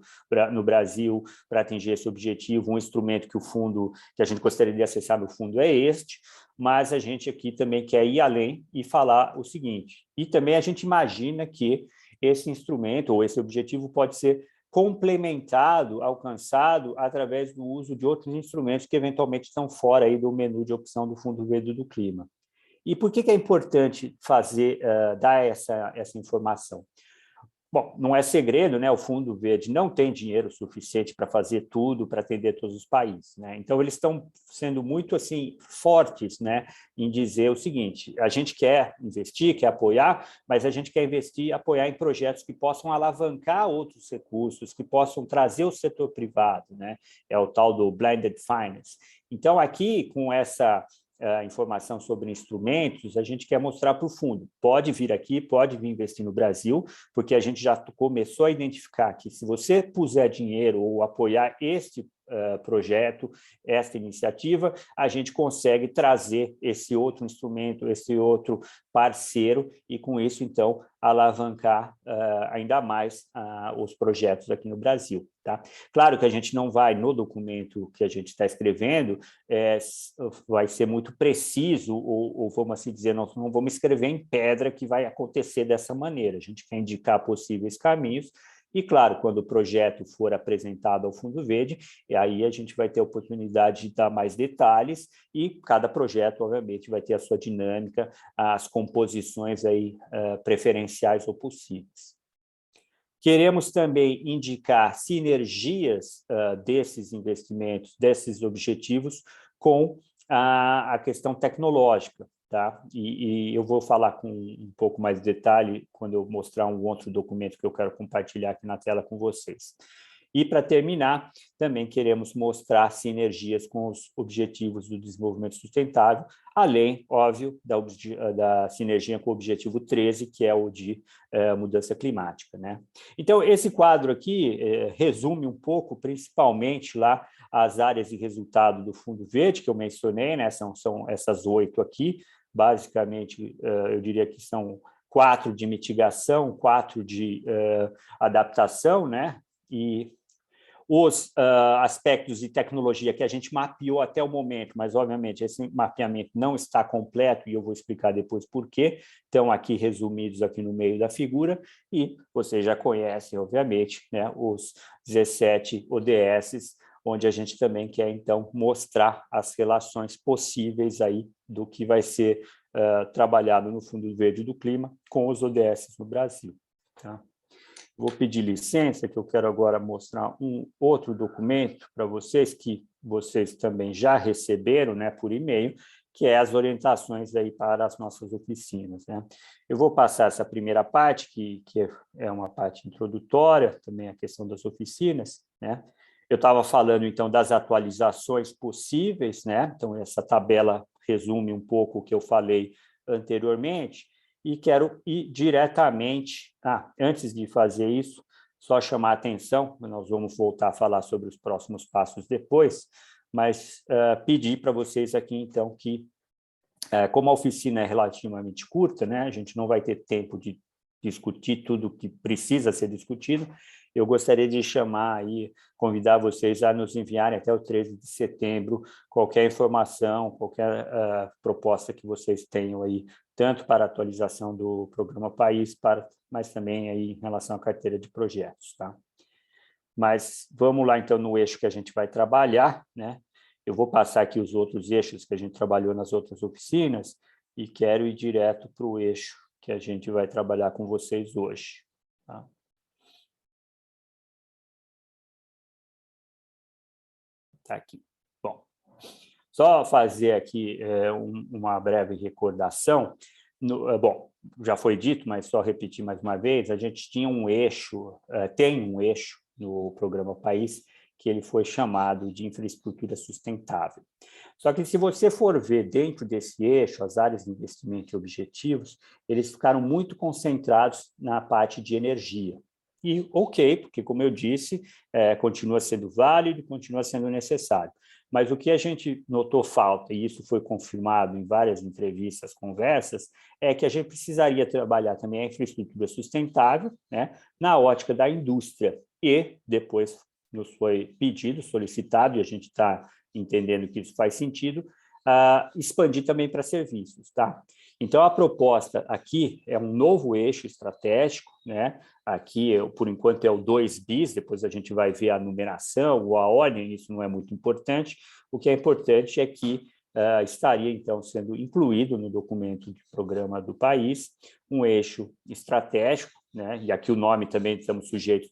no Brasil para atingir esse objetivo, um instrumento que a gente gostaria de acessar no fundo é este, mas a gente aqui também quer ir além e falar o seguinte, e também a gente imagina que esse instrumento ou esse objetivo pode ser complementado, alcançado através do uso de outros instrumentos que eventualmente estão fora aí do menu de opção do Fundo Verde do Clima. E por que é importante dar essa informação? Bom, não é segredo, né? O Fundo Verde não tem dinheiro suficiente para fazer tudo, para atender todos os países, né? Então, eles estão sendo muito assim, fortes, né, em dizer o seguinte, a gente quer investir, quer apoiar, mas a gente quer investir e apoiar em projetos que possam alavancar outros recursos, que possam trazer o setor privado, né? É o tal do blended finance. Então, aqui, com essa informação sobre instrumentos, a gente quer mostrar para o fundo. Pode vir aqui, pode vir investir no Brasil, porque a gente já começou a identificar que se você puser dinheiro ou apoiar este projeto, esta iniciativa, a gente consegue trazer esse outro instrumento, esse outro parceiro, e com isso, então, alavancar ainda mais os projetos aqui no Brasil. Tá? Claro que a gente não vai, no documento que a gente está escrevendo, vai ser muito preciso, ou vamos assim dizer, nós não vamos escrever em pedra que vai acontecer dessa maneira. A gente quer indicar possíveis caminhos, e, claro, quando o projeto for apresentado ao Fundo Verde, aí a gente vai ter a oportunidade de dar mais detalhes, e cada projeto, obviamente, vai ter a sua dinâmica, as composições aí, preferenciais ou possíveis. Queremos também indicar sinergias desses investimentos, desses objetivos, com a questão tecnológica. Tá? E eu vou falar com um pouco mais de detalhe quando eu mostrar um outro documento que eu quero compartilhar aqui na tela com vocês. E, para terminar, também queremos mostrar sinergias com os objetivos do desenvolvimento sustentável, além, óbvio, da sinergia com o objetivo 13, que é o de mudança climática. Né? Então, esse quadro aqui resume um pouco, principalmente, lá as áreas de resultado do Fundo Verde, que eu mencionei, né? São essas 8 aqui. Basicamente, eu diria que são 4 de mitigação, 4 de adaptação, né? E os aspectos de tecnologia que a gente mapeou até o momento, mas, obviamente, esse mapeamento não está completo, e eu vou explicar depois por quê, estão aqui resumidos aqui no meio da figura, e vocês já conhecem, obviamente, né, os 17 ODS, onde a gente também quer, então, mostrar as relações possíveis aí do que vai ser trabalhado no Fundo Verde do Clima com os ODS no Brasil. Tá? Vou pedir licença, que eu quero agora mostrar um outro documento para vocês, que vocês também já receberam, né, por e-mail, que é as orientações aí para as nossas oficinas. Né? Eu vou passar essa primeira parte, que é uma parte introdutória, também a questão das oficinas. Né? Eu estava falando, então, das atualizações possíveis, né? Então, essa tabela resume um pouco o que eu falei anteriormente, e quero ir diretamente... antes de fazer isso, só chamar a atenção, nós vamos voltar a falar sobre os próximos passos depois, mas pedir para vocês aqui, então, que, como a oficina é relativamente curta, né, a gente não vai ter tempo de discutir tudo que precisa ser discutido, eu gostaria de convidar vocês a nos enviarem até o 13 de setembro qualquer informação, qualquer proposta que vocês tenham aí, tanto para a atualização do Programa País, mas também aí em relação à carteira de projetos. Tá? Mas vamos lá, então, no eixo que a gente vai trabalhar. Né? Eu vou passar aqui os outros eixos que a gente trabalhou nas outras oficinas, e quero ir direto para o eixo que a gente vai trabalhar com vocês hoje. Tá? Tá aqui. Bom, só fazer aqui uma breve recordação. Bom, já foi dito, mas só repetir mais uma vez, a gente tinha um eixo, tem um eixo no Programa País, que ele foi chamado de infraestrutura sustentável. Só que, se você for ver dentro desse eixo, as áreas de investimento e objetivos, eles ficaram muito concentrados na parte de energia. E ok, porque, como eu disse, continua sendo válido, continua sendo necessário. Mas o que a gente notou falta, e isso foi confirmado em várias entrevistas, conversas, é que a gente precisaria trabalhar também a infraestrutura sustentável, né, na ótica da indústria. E depois nos foi pedido, solicitado, e a gente está entendendo que isso faz sentido, expandir também para serviços. Tá? Então, a proposta aqui é um novo eixo estratégico, né? Aqui, por enquanto, é o 2 bis, depois a gente vai ver a numeração ou a ordem, isso não é muito importante. O que é importante é que estaria, então, sendo incluído no documento de programa do país um eixo estratégico, né? E aqui o nome também estamos sujeitos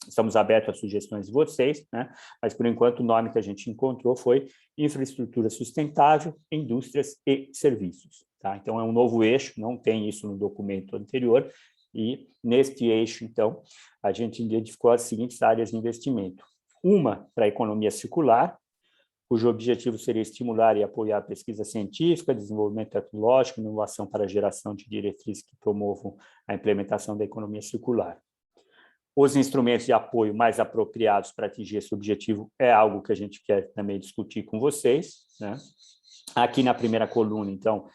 estamos abertos a sugestões de vocês, né? Mas, por enquanto, o nome que a gente encontrou foi Infraestrutura Sustentável, Indústrias e Serviços. Tá? Então, é um novo eixo, não tem isso no documento anterior, e neste eixo, então, a gente identificou as seguintes áreas de investimento. Uma para a economia circular, cujo objetivo seria estimular e apoiar a pesquisa científica, desenvolvimento tecnológico, inovação para a geração de diretrizes que promovam a implementação da economia circular. Os instrumentos de apoio mais apropriados para atingir esse objetivo é algo que a gente quer também discutir com vocês, né? Aqui na primeira coluna, então,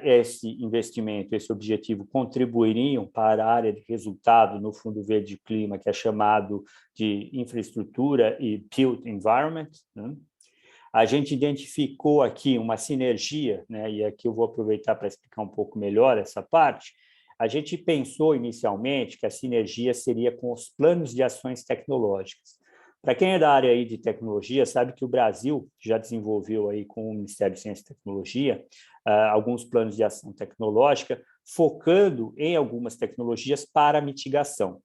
esse investimento, esse objetivo contribuiriam para a área de resultado no Fundo Verde Clima, que é chamado de infraestrutura e built environment, né? A gente identificou aqui uma sinergia, né? E aqui eu vou aproveitar para explicar um pouco melhor essa parte. A gente pensou inicialmente que a sinergia seria com os planos de ações tecnológicas. Para quem é da área aí de tecnologia, sabe que o Brasil já desenvolveu aí com o Ministério de Ciência e Tecnologia alguns planos de ação tecnológica, focando em algumas tecnologias para mitigação.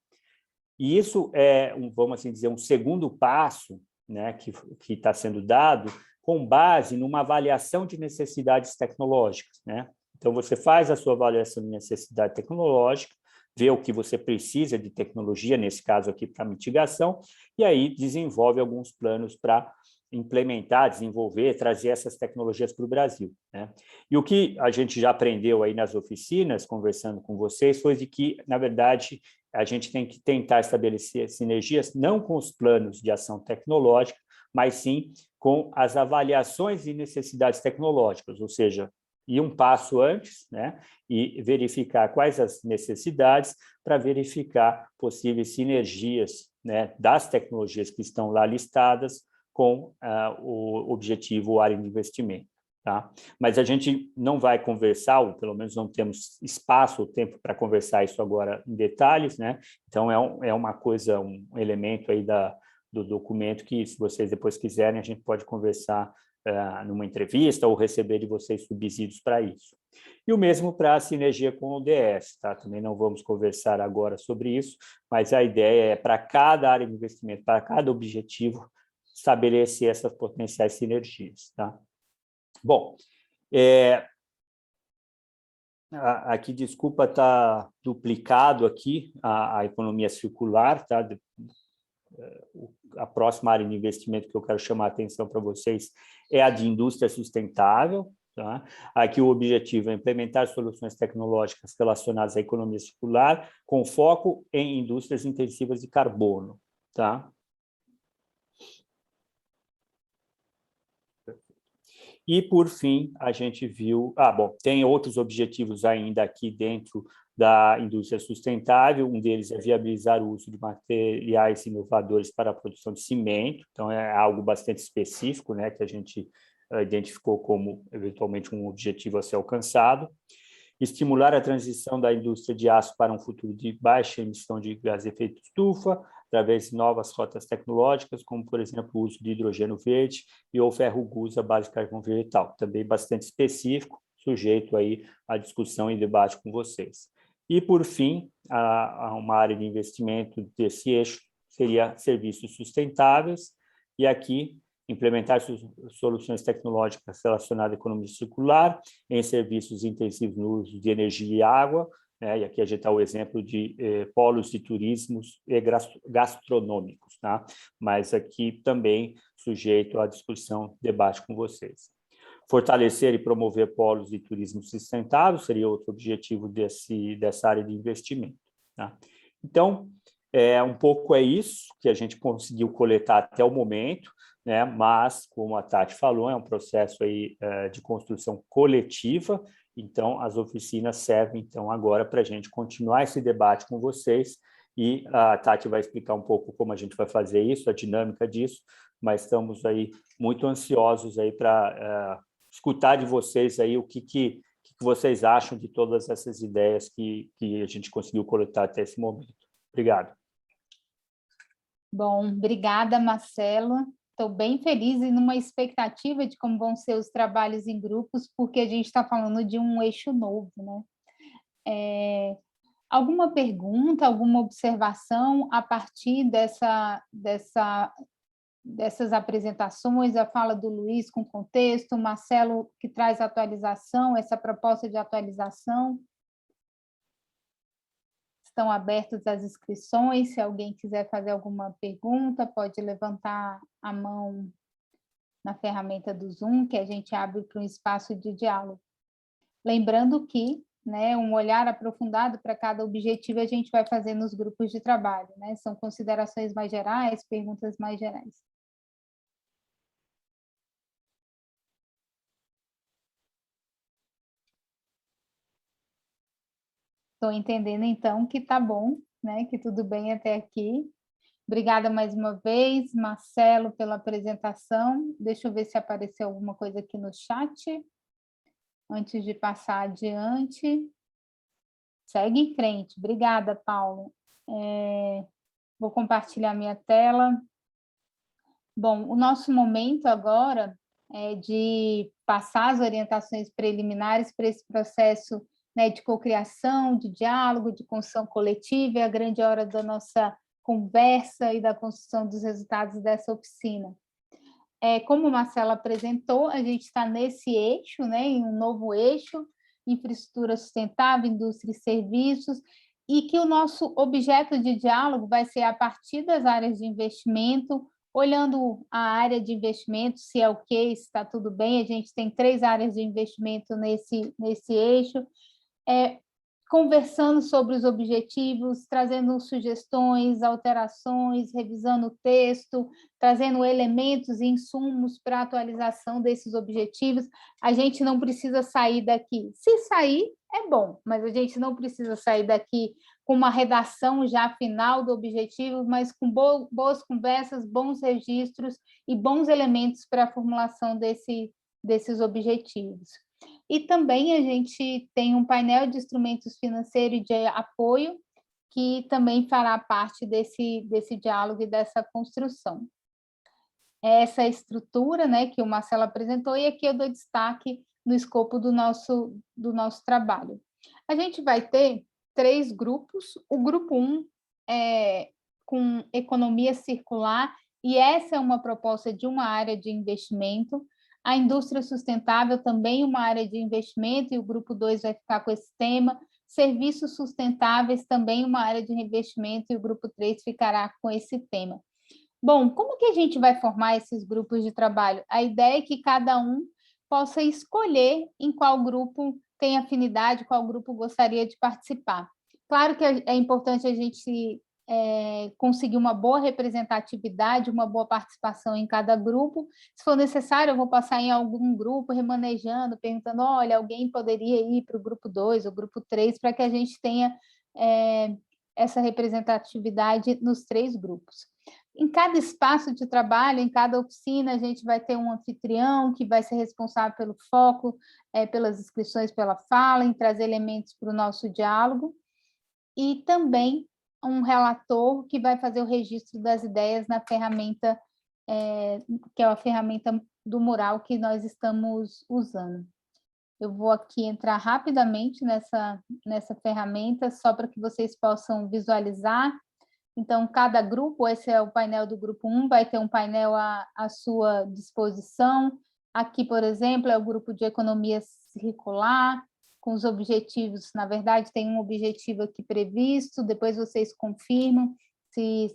E isso é, vamos assim dizer, um segundo passo, né, que está sendo dado com base numa avaliação de necessidades tecnológicas, né? Então, você faz a sua avaliação de necessidade tecnológica, vê o que você precisa de tecnologia, nesse caso aqui para mitigação, e aí desenvolve alguns planos para implementar, desenvolver, trazer essas tecnologias para o Brasil, né? E o que a gente já aprendeu aí nas oficinas, conversando com vocês, foi de que, na verdade, a gente tem que tentar estabelecer sinergias não com os planos de ação tecnológica, mas sim com as avaliações de necessidades tecnológicas, ou seja, ir um passo antes, né, e verificar quais as necessidades para verificar possíveis sinergias, né, das tecnologias que estão lá listadas com o objetivo área de investimento. Tá? Mas a gente não vai conversar, ou pelo menos não temos espaço ou tempo para conversar isso agora em detalhes, né? Então, é uma coisa, um elemento aí do documento que, se vocês depois quiserem, a gente pode conversar numa entrevista ou receber de vocês subsídios para isso. E o mesmo para a sinergia com o ODS, tá? Também não vamos conversar agora sobre isso, mas a ideia é, para cada área de investimento, para cada objetivo, estabelecer essas potenciais sinergias, tá? Bom, aqui, desculpa, está duplicado aqui a economia circular, tá? A próxima área de investimento que eu quero chamar a atenção para vocês é a de indústria sustentável, tá? Aqui o objetivo é implementar soluções tecnológicas relacionadas à economia circular com foco em indústrias intensivas de carbono, tá? E, por fim, a gente viu... bom, tem outros objetivos ainda aqui dentro da indústria sustentável, um deles é viabilizar o uso de materiais inovadores para a produção de cimento, então é algo bastante específico, né, que a gente identificou como, eventualmente, um objetivo a ser alcançado. Estimular a transição da indústria de aço para um futuro de baixa emissão de gás de efeito estufa, através de novas rotas tecnológicas, como, por exemplo, o uso de hidrogênio verde e ou ferro-gus à base de carvão vegetal, também bastante específico, sujeito aí à discussão e debate com vocês. E, por fim, uma área de investimento desse eixo seria serviços sustentáveis, e aqui implementar soluções tecnológicas relacionadas à economia circular em serviços intensivos no uso de energia e água, né? E aqui a gente está o exemplo de polos de turismos e gastronômicos, tá? Mas aqui também sujeito à discussão, debate com vocês. Fortalecer e promover polos de turismo sustentável seria outro objetivo dessa área de investimento, tá? Então, um pouco é isso que a gente conseguiu coletar até o momento, né? Mas, como a Tati falou, é um processo aí, de construção coletiva, então as oficinas servem então agora para a gente continuar esse debate com vocês, e a Tati vai explicar um pouco como a gente vai fazer isso, a dinâmica disso, mas estamos aí muito ansiosos aí para escutar de vocês aí o que vocês acham de todas essas ideias que a gente conseguiu coletar até esse momento. Obrigado. Bom, obrigada, Marcelo. Estou bem feliz e numa expectativa de como vão ser os trabalhos em grupos, porque a gente está falando de um eixo novo, né? Alguma pergunta, alguma observação a partir dessas apresentações, a fala do Luiz com contexto, o Marcelo que traz atualização, essa proposta de atualização? Estão abertas as inscrições, se alguém quiser fazer alguma pergunta, pode levantar a mão na ferramenta do Zoom, que a gente abre para um espaço de diálogo. Lembrando que né, um olhar aprofundado para cada objetivo, a gente vai fazer nos grupos de trabalho, né? São considerações mais gerais, perguntas mais gerais. Estou entendendo, então, que tá bom, né? Que tudo bem até aqui. Obrigada mais uma vez, Marcelo, pela apresentação. Deixa eu ver se apareceu alguma coisa aqui no chat, antes de passar adiante. Segue em frente. Obrigada, Paulo. Vou compartilhar minha tela. Bom, o nosso momento agora é de passar as orientações preliminares para esse processo, né, de cocriação, de diálogo, de construção coletiva, é a grande hora da nossa conversa e da construção dos resultados dessa oficina. Como o Marcelo apresentou, a gente está nesse eixo, né, em um novo eixo, infraestrutura sustentável, indústria e serviços, e que o nosso objeto de diálogo vai ser a partir das áreas de investimento, olhando a área de investimento, se é ok, se está tudo bem. A gente tem 3 áreas de investimento nesse eixo, conversando sobre os objetivos, trazendo sugestões, alterações, revisando o texto, trazendo elementos e insumos para a atualização desses objetivos. A gente não precisa sair daqui. Se sair, é bom, mas a gente não precisa sair daqui com uma redação já final do objetivo, mas com boas conversas, bons registros e bons elementos para a formulação desses objetivos. E também a gente tem um painel de instrumentos financeiros de apoio, que também fará parte desse diálogo e dessa construção. Essa estrutura, né, que o Marcelo apresentou, e aqui eu dou destaque no escopo do nosso trabalho. A gente vai ter 3 grupos. O grupo 1 é com economia circular, e essa é uma proposta de uma área de investimento. A indústria sustentável também uma área de investimento, e o grupo 2 vai ficar com esse tema. Serviços sustentáveis também uma área de investimento, e o grupo 3 ficará com esse tema. Bom, como que a gente vai formar esses grupos de trabalho? A ideia é que cada um possa escolher em qual grupo tem afinidade, qual grupo gostaria de participar. Claro que é importante a gente conseguir uma boa representatividade, uma boa participação em cada grupo. Se for necessário, eu vou passar em algum grupo, remanejando, perguntando, olha, alguém poderia ir para o grupo 2 ou grupo 3, para que a gente tenha essa representatividade nos 3 grupos. Em cada espaço de trabalho, em cada oficina, a gente vai ter um anfitrião que vai ser responsável pelo foco, pelas inscrições, pela fala, em trazer elementos para o nosso diálogo, e também um relator que vai fazer o registro das ideias na ferramenta, que é a ferramenta do mural que nós estamos usando. Eu vou aqui entrar rapidamente nessa ferramenta, só para que vocês possam visualizar. Então, cada grupo, esse é o painel do grupo 1, vai ter um painel à sua disposição. Aqui, por exemplo, é o grupo de economia circular, com os objetivos. Na verdade, tem um objetivo aqui previsto, depois vocês confirmam se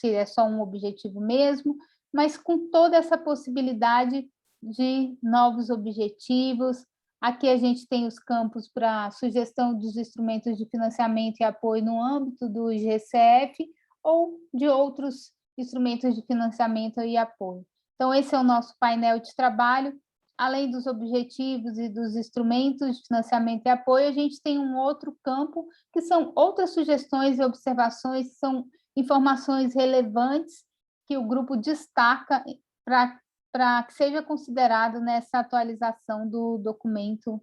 é só um objetivo mesmo, mas com toda essa possibilidade de novos objetivos. Aqui a gente tem os campos para sugestão dos instrumentos de financiamento e apoio no âmbito do GCF ou de outros instrumentos de financiamento e apoio. Então, esse é o nosso painel de trabalho. Além dos objetivos e dos instrumentos de financiamento e apoio, a gente tem um outro campo, que são outras sugestões e observações, que são informações relevantes que o grupo destaca para que seja considerado nessa atualização do documento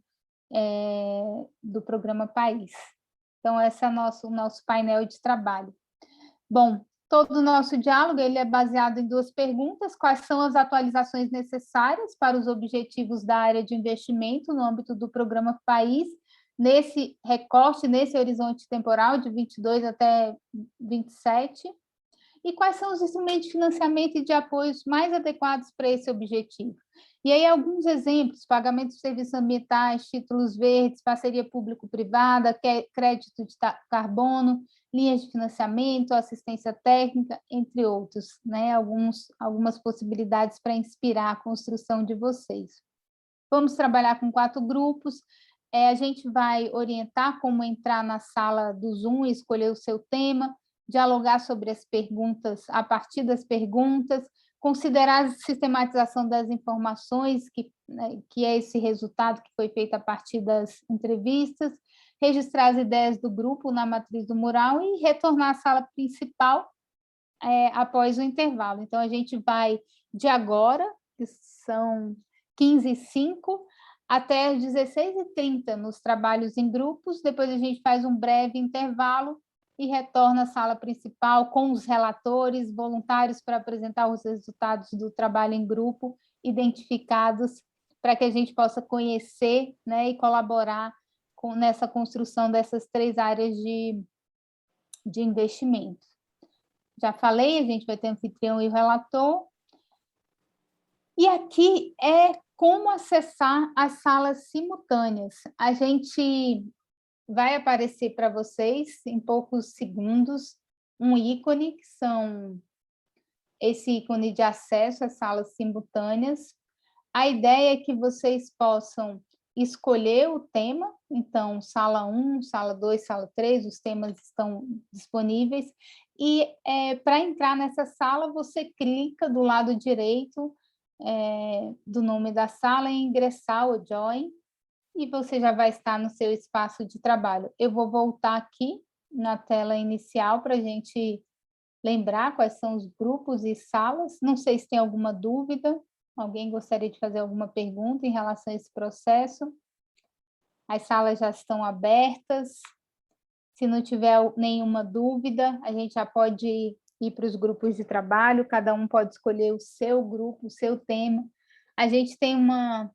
do Programa País. Então, esse é o nosso painel de trabalho. Bom, todo o nosso diálogo ele é baseado em 2 perguntas: quais são as atualizações necessárias para os objetivos da área de investimento no âmbito do Programa País, nesse recorte, nesse horizonte temporal de 22 até 27, e quais são os instrumentos de financiamento e de apoios mais adequados para esse objetivo. E aí, alguns exemplos: pagamento de serviços ambientais, títulos verdes, parceria público-privada, crédito de carbono, linhas de financiamento, assistência técnica, entre outros, né? Algumas possibilidades para inspirar a construção de vocês. Vamos trabalhar com 4 grupos. A gente vai orientar como entrar na sala do Zoom e escolher o seu tema, dialogar sobre as perguntas, a partir das perguntas, considerar a sistematização das informações, que é esse resultado que foi feito a partir das entrevistas, registrar as ideias do grupo na matriz do mural e retornar à sala principal após o intervalo. Então, a gente vai de agora, que são 15h05, até as 16h30 nos trabalhos em grupos, depois a gente faz um breve intervalo e retorna à sala principal com os relatores voluntários para apresentar os resultados do trabalho em grupo, identificados, para que a gente possa conhecer, né, e colaborar nessa construção dessas 3 áreas de investimento. Já falei, a gente vai ter anfitrião e o relator. E aqui é como acessar as salas simultâneas. A gente vai aparecer para vocês, em poucos segundos, um ícone, que são esse ícone de acesso às salas simultâneas. A ideia é que vocês possam escolher o tema, então, sala 1, sala 2, sala 3, os temas estão disponíveis, e para entrar nessa sala, você clica do lado direito do nome da sala em ingressar o Join, e você já vai estar no seu espaço de trabalho. Eu vou voltar aqui na tela inicial para a gente lembrar quais são os grupos e salas. Não sei se tem alguma dúvida. Alguém gostaria de fazer alguma pergunta em relação a esse processo? As salas já estão abertas. Se não tiver nenhuma dúvida, a gente já pode ir para os grupos de trabalho, cada um pode escolher o seu grupo, o seu tema. A gente tem uma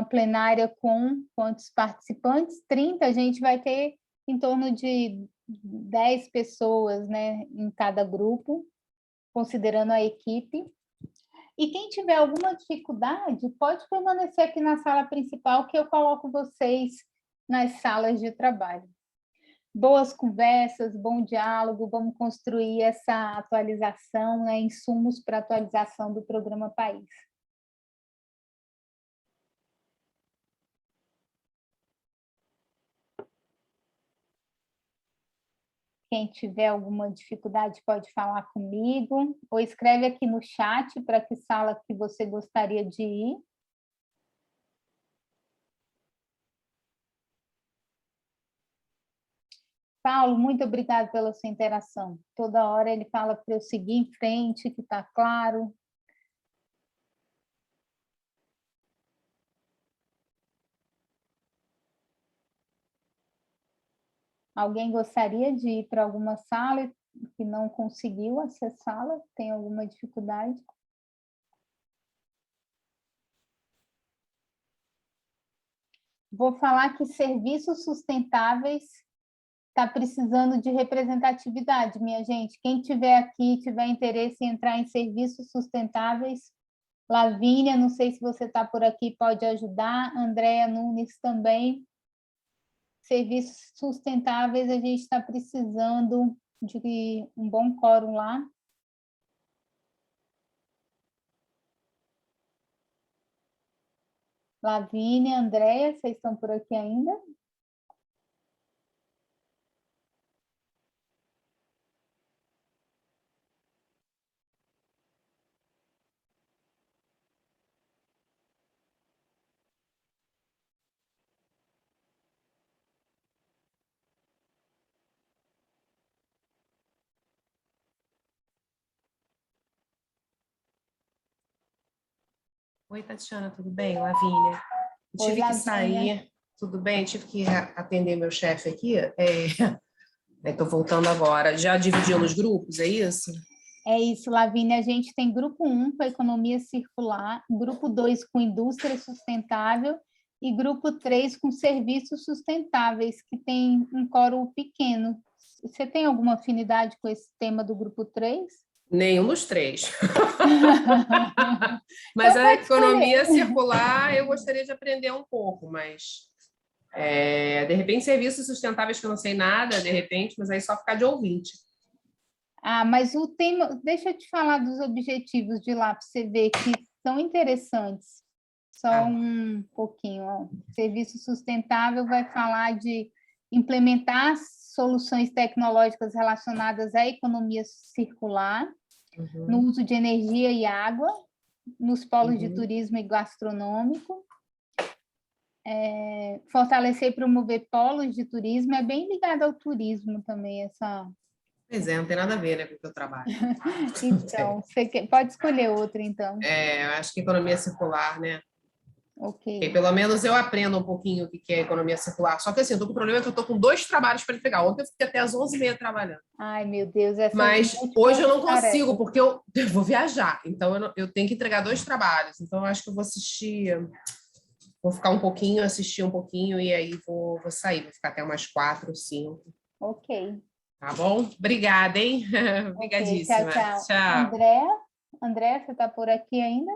plenária com quantos participantes? 30, a gente vai ter em torno de 10 pessoas, né, em cada grupo, considerando a equipe. E quem tiver alguma dificuldade, pode permanecer aqui na sala principal, que eu coloco vocês nas salas de trabalho. Boas conversas, bom diálogo, vamos construir essa atualização, né, insumos para atualização do programa País. Quem tiver alguma dificuldade pode falar comigo, ou escreve aqui no chat para que sala que você gostaria de ir. Paulo, muito obrigada pela sua interação. Toda hora ele fala para eu seguir em frente, que está claro. Alguém gostaria de ir para alguma sala que não conseguiu acessá-la? Tem alguma dificuldade? Vou falar que serviços sustentáveis está precisando de representatividade, minha gente. Quem tiver aqui, tiver interesse em entrar em serviços sustentáveis, Lavínia, não sei se você está por aqui, pode ajudar. Andréa Nunes também. Serviços sustentáveis, a gente está precisando de um bom quórum lá. Lavínia, Andréa, vocês estão por aqui ainda? Oi, Tatiana, tudo bem? Lavínia. Tive que sair, tudo bem? Tive que atender meu chefe aqui. Estou voltando agora. Já dividiu os grupos, é isso? É isso, Lavínia. A gente tem grupo 1 com economia circular, grupo 2 com indústria sustentável e grupo 3 com serviços sustentáveis, que tem um quórum pequeno. Você tem alguma afinidade com esse tema do grupo 3? Nenhum dos 3. Mas então, a economia circular eu gostaria de aprender um pouco, mas de repente serviços sustentáveis que eu não sei nada, de repente, mas aí só ficar de ouvinte. Mas o tema, deixa eu te falar dos objetivos de lá, para você ver que são interessantes. só um pouquinho. Ó. Serviço sustentável vai falar de implementar soluções tecnológicas relacionadas à economia circular, no uso de energia e água, nos polos de turismo e gastronômico. Fortalecer e promover polos de turismo, é bem ligado ao turismo também, essa... Pois é, não tem nada a ver, né, com o que eu trabalho. Então, pode escolher outra, então. Eu acho que economia circular, né? Ok. Pelo menos eu aprendo um pouquinho o que é economia circular. Só que assim, eu tô com o problema que eu tô com 2 trabalhos para entregar. Ontem eu fiquei até às 11h30 trabalhando. Ai, meu Deus, essas Mas hoje eu não tarefas. consigo, porque eu vou viajar. Então eu tenho que entregar 2 trabalhos. Então eu acho que eu vou assistir, vou ficar um pouquinho, assistir um pouquinho e aí vou sair. Vou ficar até umas 4, 5. Ok. Tá bom? Obrigada, hein? Ok, tchau, Obrigadíssima. tchau. Tchau. André, você está por aqui ainda?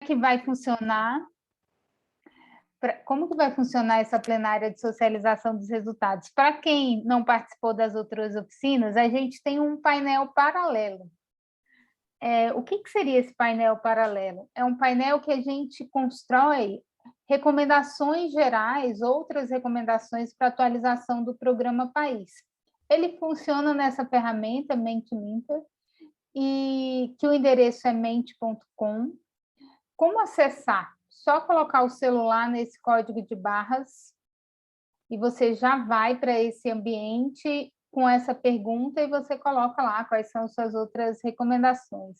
que vai funcionar? Como que vai funcionar essa plenária de socialização dos resultados? Para quem não participou das outras oficinas, a gente tem um painel paralelo. O que seria esse painel paralelo? É um painel que a gente constrói recomendações gerais, outras recomendações para atualização do programa País. Ele funciona nessa ferramenta, Mentiminter, e que o endereço é mente.com. Como acessar? Só colocar o celular nesse código de barras e você já vai para esse ambiente com essa pergunta e você coloca lá quais são suas outras recomendações.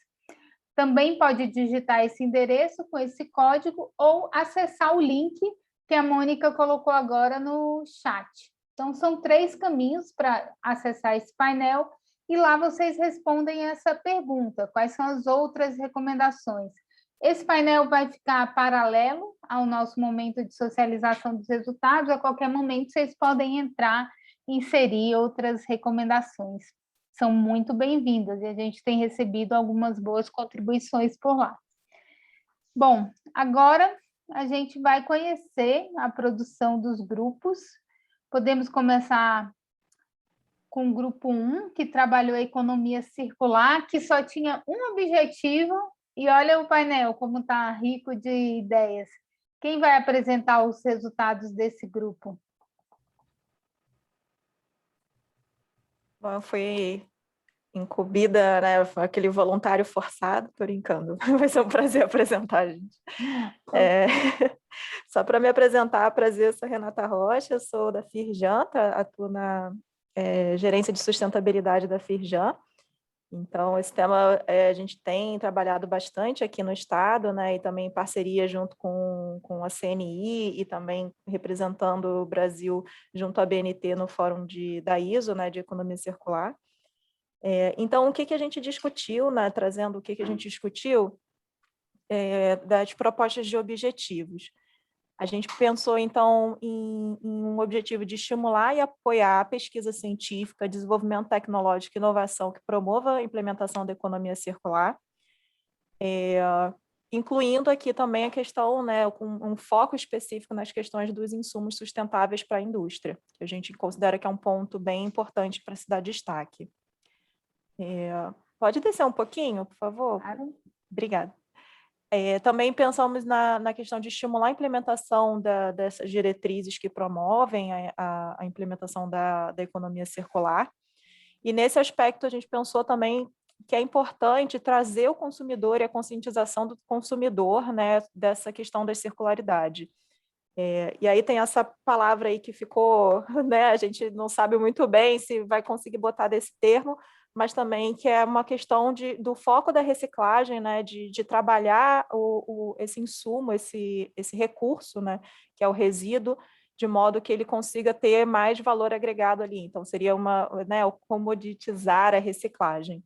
Também pode digitar esse endereço com esse código ou acessar o link que a Mônica colocou agora no chat. Então, são 3 caminhos para acessar esse painel e lá vocês respondem essa pergunta, quais são as outras recomendações. Esse painel vai ficar paralelo ao nosso momento de socialização dos resultados. A qualquer momento, vocês podem entrar e inserir outras recomendações. São muito bem-vindas e a gente tem recebido algumas boas contribuições por lá. Bom, agora a gente vai conhecer a produção dos grupos. Podemos começar com o grupo 1, que trabalhou a economia circular, que só tinha um objetivo. E olha o painel, como está rico de ideias. Quem vai apresentar os resultados desse grupo? Bom, eu fui incumbida, né, aquele voluntário forçado, tô brincando. Vai ser um prazer apresentar, gente. Só para me apresentar, prazer, sou Renata Rocha, sou da Firjan, atuo na gerência de sustentabilidade da Firjan. Então, esse tema a gente tem trabalhado bastante aqui no Estado, né, e também em parceria junto com a CNI e também representando o Brasil junto à BNT no fórum da ISO, né, de economia circular. Então, o que a gente discutiu, né, trazendo o que a gente discutiu das propostas de objetivos. A gente pensou, então, em um objetivo de estimular e apoiar a pesquisa científica, desenvolvimento tecnológico e inovação que promova a implementação da economia circular, incluindo aqui também a questão, né, com um foco específico nas questões dos insumos sustentáveis para a indústria, que a gente considera que é um ponto bem importante para se dar destaque. Pode descer um pouquinho, por favor? Claro. Obrigada. Também pensamos na questão de estimular a implementação dessas diretrizes que promovem a implementação da economia circular. E nesse aspecto a gente pensou também que é importante trazer o consumidor e a conscientização do consumidor, né, dessa questão da circularidade. E aí tem essa palavra aí que ficou, né, a gente não sabe muito bem se vai conseguir botar desse termo, mas também que é uma questão do foco da reciclagem, né, de trabalhar esse insumo, esse recurso, né, que é o resíduo, de modo que ele consiga ter mais valor agregado ali. Então, seria o comoditizar a reciclagem.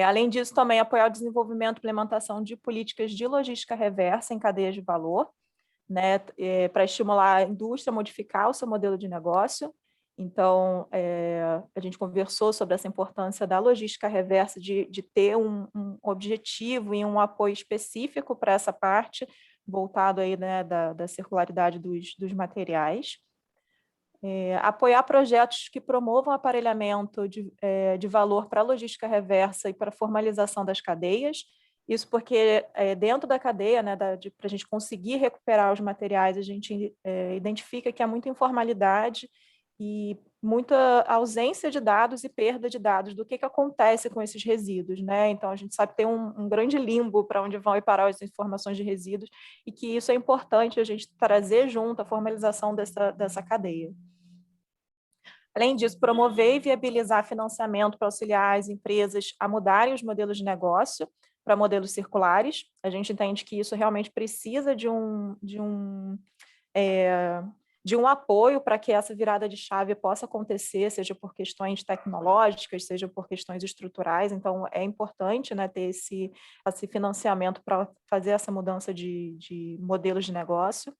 Além disso, também apoiar o desenvolvimento e implementação de políticas de logística reversa em cadeias de valor, né, para estimular a indústria a modificar o seu modelo de negócio. Então, a gente conversou sobre essa importância da logística reversa, de ter um objetivo e um apoio específico para essa parte, voltado aí, né, da circularidade dos materiais. Apoiar projetos que promovam aparelhamento de valor para a logística reversa e para a formalização das cadeias. Isso porque dentro da cadeia, né, para a gente conseguir recuperar os materiais, a gente identifica que há muita informalidade e muita ausência de dados e perda de dados do que acontece com esses resíduos, né? Então, a gente sabe que tem um grande limbo para onde vão ir parar as informações de resíduos e que isso é importante a gente trazer junto a formalização dessa cadeia. Além disso, promover e viabilizar financiamento para auxiliar as empresas a mudarem os modelos de negócio para modelos circulares. A gente entende que isso realmente precisa de um apoio para que essa virada de chave possa acontecer, seja por questões tecnológicas, seja por questões estruturais. Então, é importante, né, ter esse financiamento para fazer essa mudança de modelos de negócio.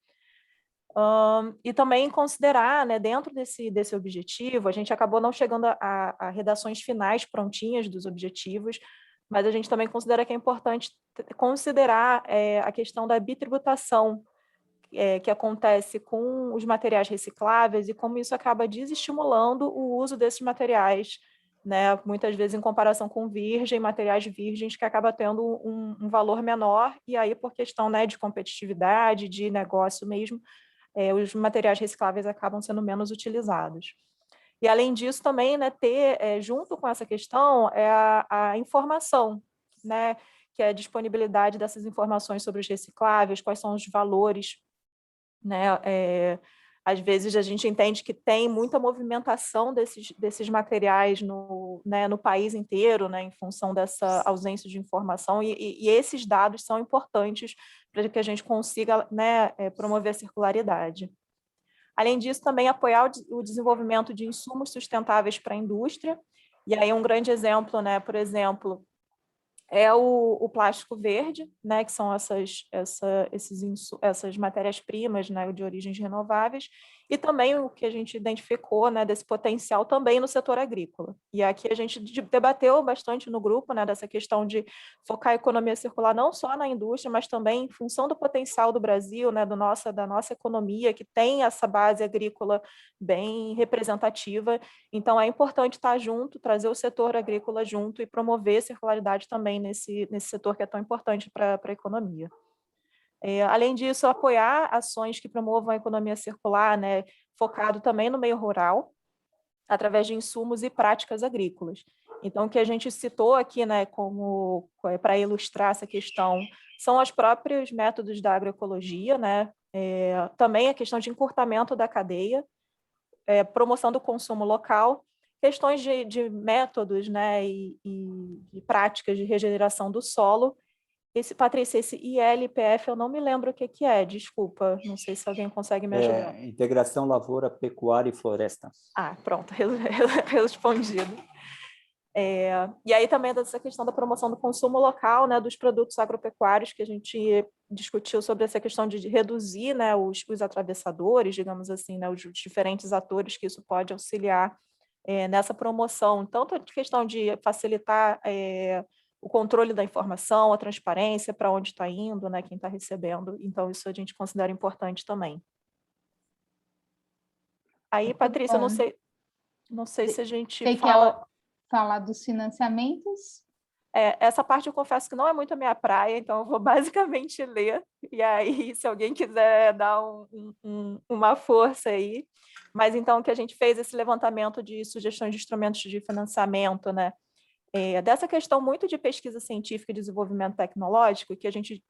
E também considerar, né, dentro desse objetivo, a gente acabou não chegando a redações finais prontinhas dos objetivos, mas a gente também considera que é importante considerar a questão da bitributação que acontece com os materiais recicláveis e como isso acaba desestimulando o uso desses materiais, né? Muitas vezes em comparação com materiais virgens, que acaba tendo um valor menor, e aí por questão, né, de competitividade, de negócio mesmo, os materiais recicláveis acabam sendo menos utilizados. E, além disso, também, né, ter, junto com essa questão, a informação, né, que é a disponibilidade dessas informações sobre os recicláveis, quais são os valores, né, às vezes a gente entende que tem muita movimentação desses materiais né, no país inteiro, né, em função dessa ausência de informação, e esses dados são importantes para que a gente consiga, né, promover a circularidade. Além disso, também apoiar o desenvolvimento de insumos sustentáveis para a indústria, e aí um grande exemplo, né, por exemplo, é o plástico verde, né, que são essas matérias-primas, né, de origens renováveis, e também o que a gente identificou, né, desse potencial também no setor agrícola. E aqui a gente debateu bastante no grupo, né, dessa questão de focar a economia circular não só na indústria, mas também em função do potencial do Brasil, né, da nossa economia, que tem essa base agrícola bem representativa. Então, é importante estar junto, trazer o setor agrícola junto e promover a circularidade também nesse setor que é tão importante para a economia. Além disso, apoiar ações que promovam a economia circular, né, focado também no meio rural, através de insumos e práticas agrícolas. Então, o que a gente citou aqui, né, como para ilustrar essa questão, são os próprios métodos da agroecologia, né, também a questão de encurtamento da cadeia, promoção do consumo local, questões de métodos, né, e práticas de regeneração do solo. Patrícia, esse ILPF eu não me lembro o que é, desculpa, não sei se alguém consegue me ajudar. Integração lavoura, pecuária e floresta. Ah, pronto, respondido. E aí também dessa questão da promoção do consumo local, né, dos produtos agropecuários, que a gente discutiu sobre essa questão de reduzir, né, os atravessadores, digamos assim, né, os diferentes atores que isso pode auxiliar nessa promoção, tanto a questão de facilitar o controle da informação, a transparência, para onde está indo, né, quem está recebendo. Então, isso a gente considera importante também. Aí, Patrícia, não sei se a gente fala... Quer falar dos financiamentos? Essa parte eu confesso que não é muito a minha praia, então eu vou basicamente ler, e aí se alguém quiser dar uma força aí. Mas então que a gente fez esse levantamento de sugestões de instrumentos de financiamento, né? Dessa questão muito de pesquisa científica e desenvolvimento tecnológico, que a gente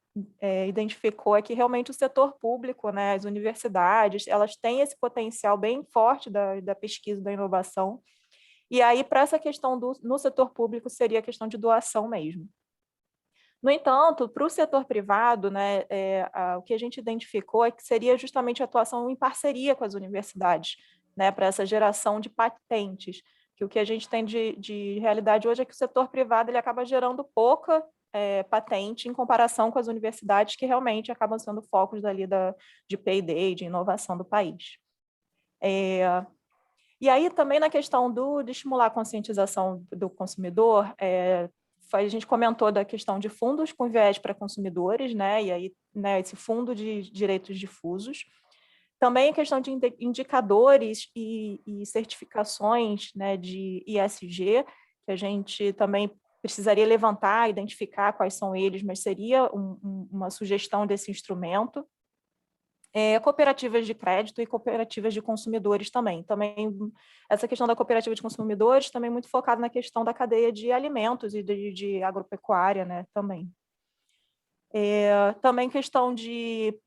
identificou é que realmente o setor público, né, as universidades, elas têm esse potencial bem forte da pesquisa e da inovação. E aí, para essa questão no setor público, seria a questão de doação mesmo. No entanto, para o setor privado, né, o que a gente identificou é que seria justamente a atuação em parceria com as universidades, né, para essa geração de patentes, que o que a gente tem de realidade hoje é que o setor privado ele acaba gerando pouca patente em comparação com as universidades, que realmente acabam sendo focos dali de P&D, de inovação do país. E aí, também na questão de estimular a conscientização do consumidor, a gente comentou da questão de fundos com viés para consumidores, né? E aí, né, esse fundo de direitos difusos. Também a questão de indicadores e certificações, né, de ESG, que a gente também precisaria levantar, identificar quais são eles, mas seria uma sugestão desse instrumento. Cooperativas de crédito e cooperativas de consumidores também. Também essa questão da cooperativa de consumidores também muito focada na questão da cadeia de alimentos e de agropecuária, né, também. Também questão de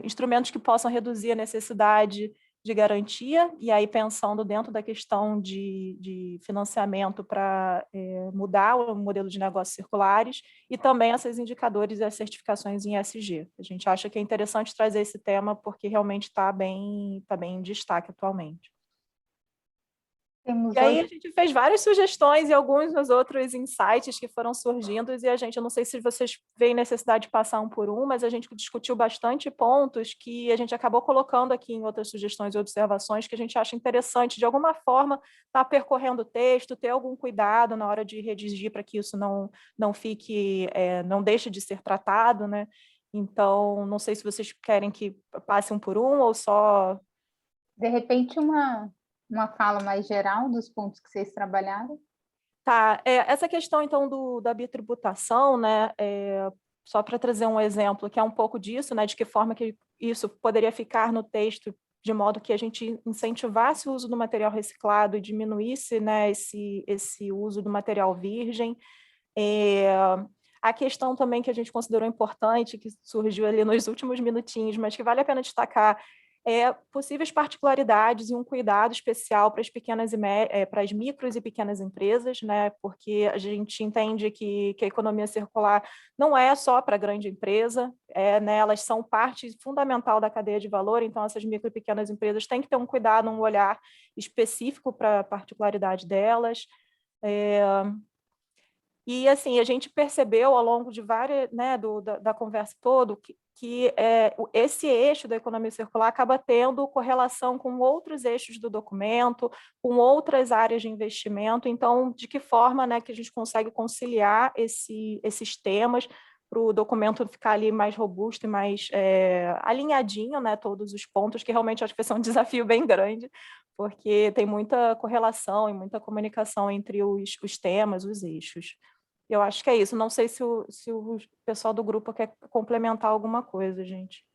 instrumentos que possam reduzir a necessidade de garantia, e aí pensando dentro da questão de financiamento para mudar o modelo de negócios circulares, e também esses indicadores e as certificações em ESG. A gente acha que é interessante trazer esse tema porque realmente está bem em destaque atualmente. Temos E aí a hoje... gente fez várias sugestões e alguns dos outros insights que foram surgindo, e a gente, eu não sei se vocês veem necessidade de passar um por um, mas a gente discutiu bastante pontos que a gente acabou colocando aqui em outras sugestões e observações que a gente acha interessante, de alguma forma, estar percorrendo o texto, ter algum cuidado na hora de redigir para que isso não fique, não deixe de ser tratado, né? Então, não sei se vocês querem que passe um por um ou só... De repente, uma fala mais geral dos pontos que vocês trabalharam. Tá, essa questão, então, da bitributação, né, só para trazer um exemplo, que é um pouco disso, né, de que forma que isso poderia ficar no texto, de modo que a gente incentivasse o uso do material reciclado e diminuísse, né, esse uso do material virgem. A questão também que a gente considerou importante, que surgiu ali nos últimos minutinhos, mas que vale a pena destacar, possíveis particularidades e um cuidado especial para as para as micros e pequenas empresas, né? Porque a gente entende que a economia circular não é só para a grande empresa, né? Elas são parte fundamental da cadeia de valor, então essas micro e pequenas empresas têm que ter um cuidado, um olhar específico para a particularidade delas. E, assim, a gente percebeu ao longo de várias, né, da conversa toda, que esse eixo da economia circular acaba tendo correlação com outros eixos do documento, com outras áreas de investimento. Então, de que forma, né, que a gente consegue conciliar esses temas para o documento ficar ali mais robusto e mais alinhadinho, né, todos os pontos, que realmente acho que vai ser um desafio bem grande, porque tem muita correlação e muita comunicação entre os temas, os eixos. Eu acho que é isso. Não sei se o pessoal do grupo quer complementar alguma coisa, gente.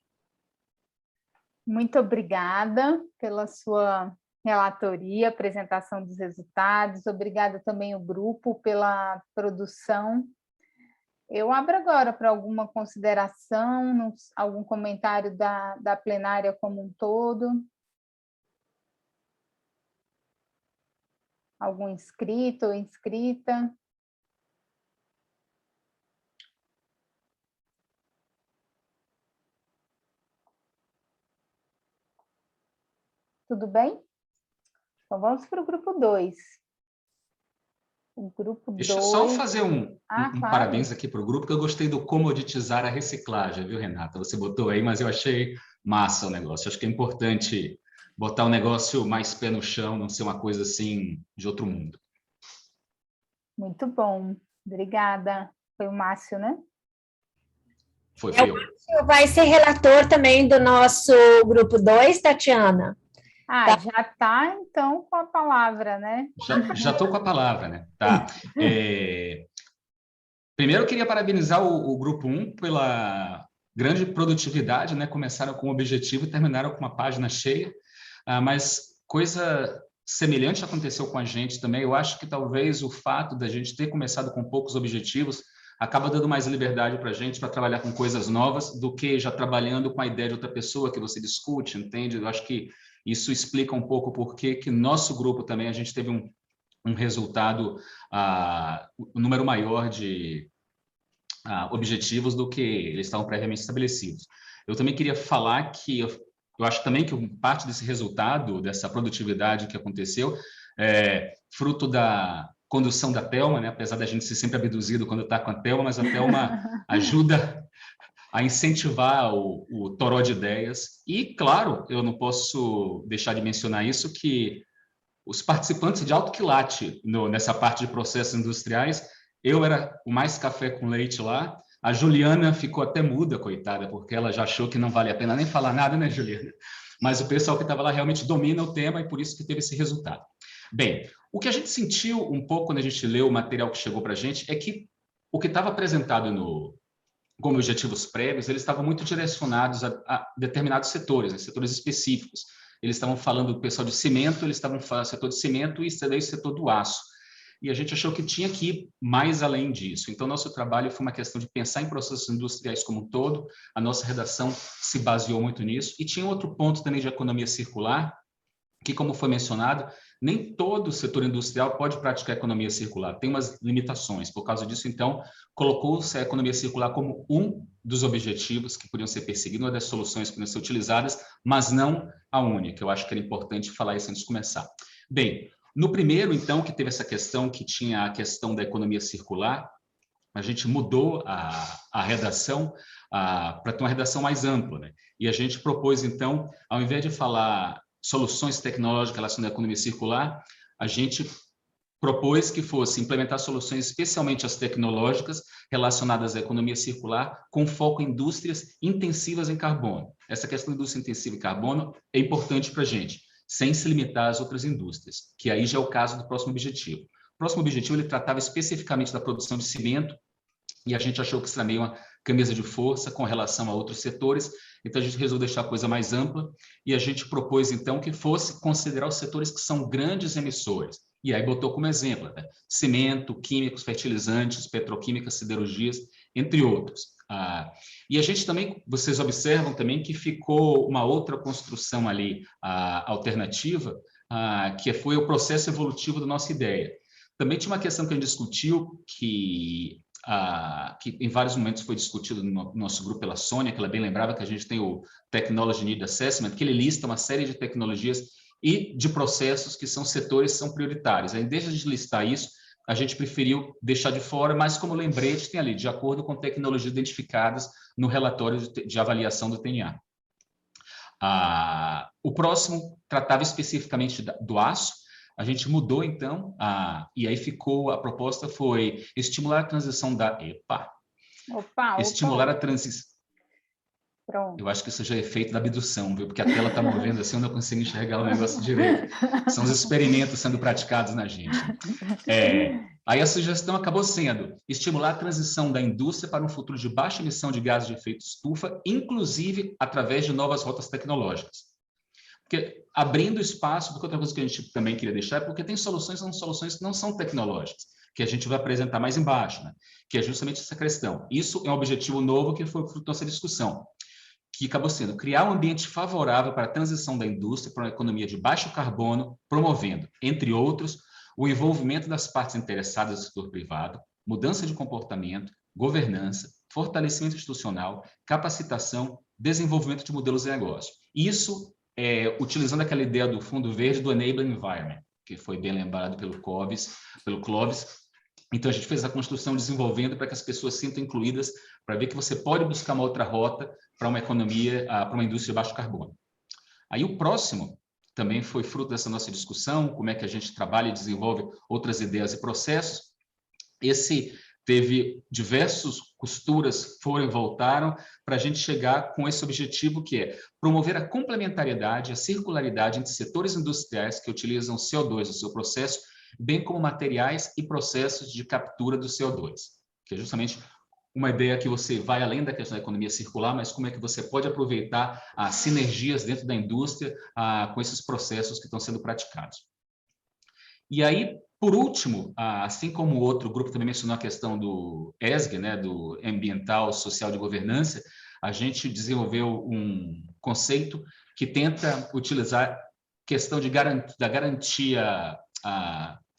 Muito obrigada pela sua relatoria, apresentação dos resultados. Obrigada também ao grupo pela produção. Eu abro agora para alguma consideração, algum comentário da plenária como um todo. Algum inscrito ou inscrita? Tudo bem? Então, vamos para o grupo 2. O grupo 2... Deixa eu só fazer um claro. parabéns aqui para o grupo, que eu gostei do comoditizar a reciclagem, viu, Renata? Você botou aí, mas eu achei massa o negócio. Acho que é importante botar o negócio mais pé no chão, não ser uma coisa assim de outro mundo. Muito bom. Obrigada. Foi o Márcio, né? Foi eu. O Márcio vai ser relator também do nosso grupo 2, Tatiana. Tá. Já está, então, com a palavra, né? Já estou com a palavra, né? Tá. Primeiro, eu queria parabenizar o Grupo 1 pela grande produtividade, né? Começaram com um objetivo e terminaram com uma página cheia, mas coisa semelhante aconteceu com a gente também. Eu acho que talvez o fato da gente ter começado com poucos objetivos acaba dando mais liberdade para a gente para trabalhar com coisas novas do que já trabalhando com a ideia de outra pessoa que você discute, entende? Eu acho que isso explica um pouco por que nosso grupo também, a gente teve um resultado, um número maior de objetivos do que eles estavam previamente estabelecidos. Eu também queria falar que eu acho também que parte desse resultado, dessa produtividade que aconteceu, é fruto da condução da Thelma, né? Apesar da gente ser sempre abduzido quando está com a Thelma, mas a Thelma ajuda a incentivar o toró de ideias. E, claro, eu não posso deixar de mencionar isso, que os participantes de alto quilate nessa parte de processos industriais, eu era o mais café com leite lá, a Juliana ficou até muda, coitada, porque ela já achou que não vale a pena nem falar nada, né, Juliana? Mas o pessoal que estava lá realmente domina o tema e por isso que teve esse resultado. Bem, o que a gente sentiu um pouco quando a gente leu o material que chegou para a gente é que o que estava apresentado como objetivos prévios, eles estavam muito direcionados a determinados setores, né, setores específicos. Eles estavam falando do pessoal de cimento, eles estavam falando do setor de cimento e daí o setor do aço. E a gente achou que tinha que ir mais além disso. Então, nosso trabalho foi uma questão de pensar em processos industriais como um todo. A nossa redação se baseou muito nisso. E tinha outro ponto também de economia circular, que, como foi mencionado, nem todo o setor industrial pode praticar economia circular, tem umas limitações. Por causa disso, então, colocou-se a economia circular como um dos objetivos que podiam ser perseguidos, uma das soluções que podiam ser utilizadas, mas não a única. Eu acho que era importante falar isso antes de começar. Bem, No primeiro, então, que teve essa questão, que tinha a questão da economia circular, a gente mudou a redação para ter uma redação mais ampla, né? E a gente propôs, então, ao invés de falar soluções tecnológicas relacionadas à economia circular, a gente propôs que fosse implementar soluções especialmente as tecnológicas relacionadas à economia circular, com foco em indústrias intensivas em carbono. Essa questão da indústria intensiva em carbono é importante para a gente, sem se limitar às outras indústrias, que aí já é o caso do próximo objetivo. O próximo objetivo ele tratava especificamente da produção de cimento, e a gente achou que isso era meio uma camisa de força com relação a outros setores, então a gente resolveu deixar a coisa mais ampla, e a gente propôs, então, que fosse considerar os setores que são grandes emissores. E aí botou como exemplo, né? Cimento, químicos, fertilizantes, petroquímicas, siderurgias, entre outros. E a gente também, vocês observam também que ficou uma outra construção ali alternativa, que foi o processo evolutivo da nossa ideia. Também tinha uma questão que a gente discutiu, que em vários momentos foi discutido no nosso grupo pela Sônia, que ela bem lembrava que a gente tem o Technology Need Assessment, que ele lista uma série de tecnologias e de processos que são setores que são prioritários. Aí, deixa de listar isso, a gente preferiu deixar de fora, mas como lembrete tem ali, de acordo com tecnologias identificadas no relatório de avaliação do TNA. O próximo tratava especificamente do aço. A gente mudou, então, e aí ficou, a proposta foi estimular a transição da... Estimular a transição... Pronto. Eu acho que isso já é efeito da abdução, viu? Porque a tela está movendo assim, eu não consigo enxergar o negócio direito. São os experimentos sendo praticados na gente. Aí a sugestão acabou sendo estimular a transição da indústria para um futuro de baixa emissão de gases de efeito estufa, inclusive através de novas rotas tecnológicas. Porque abrindo espaço, porque outra coisa que a gente também queria deixar é porque tem soluções que não são tecnológicas, que a gente vai apresentar mais embaixo, né? Que é justamente essa questão. Isso é um objetivo novo que foi fruto da nossa discussão, que acabou sendo criar um ambiente favorável para a transição da indústria para uma economia de baixo carbono, promovendo, entre outros, o envolvimento das partes interessadas do setor privado, mudança de comportamento, governança, fortalecimento institucional, capacitação, desenvolvimento de modelos de negócio. Isso utilizando aquela ideia do Fundo Verde do Enabling Environment, que foi bem lembrado pelo Clóvis. Então, a gente fez a construção desenvolvendo para que as pessoas se sintam incluídas, para ver que você pode buscar uma outra rota para uma economia, para uma indústria de baixo carbono. Aí o próximo também foi fruto dessa nossa discussão, como é que a gente trabalha e desenvolve outras ideias e processos. Esse teve diversas costuras, foram e voltaram, para a gente chegar com esse objetivo que é promover a complementariedade, a circularidade entre setores industriais que utilizam CO2 no seu processo, bem como materiais e processos de captura do CO2, que é justamente uma ideia que você vai além da questão da economia circular, mas como é que você pode aproveitar as sinergias dentro da indústria com esses processos que estão sendo praticados. E aí, por último, assim como o outro grupo também mencionou a questão do ESG, né, do Ambiental, Social de Governança, a gente desenvolveu um conceito que tenta utilizar a questão da garantia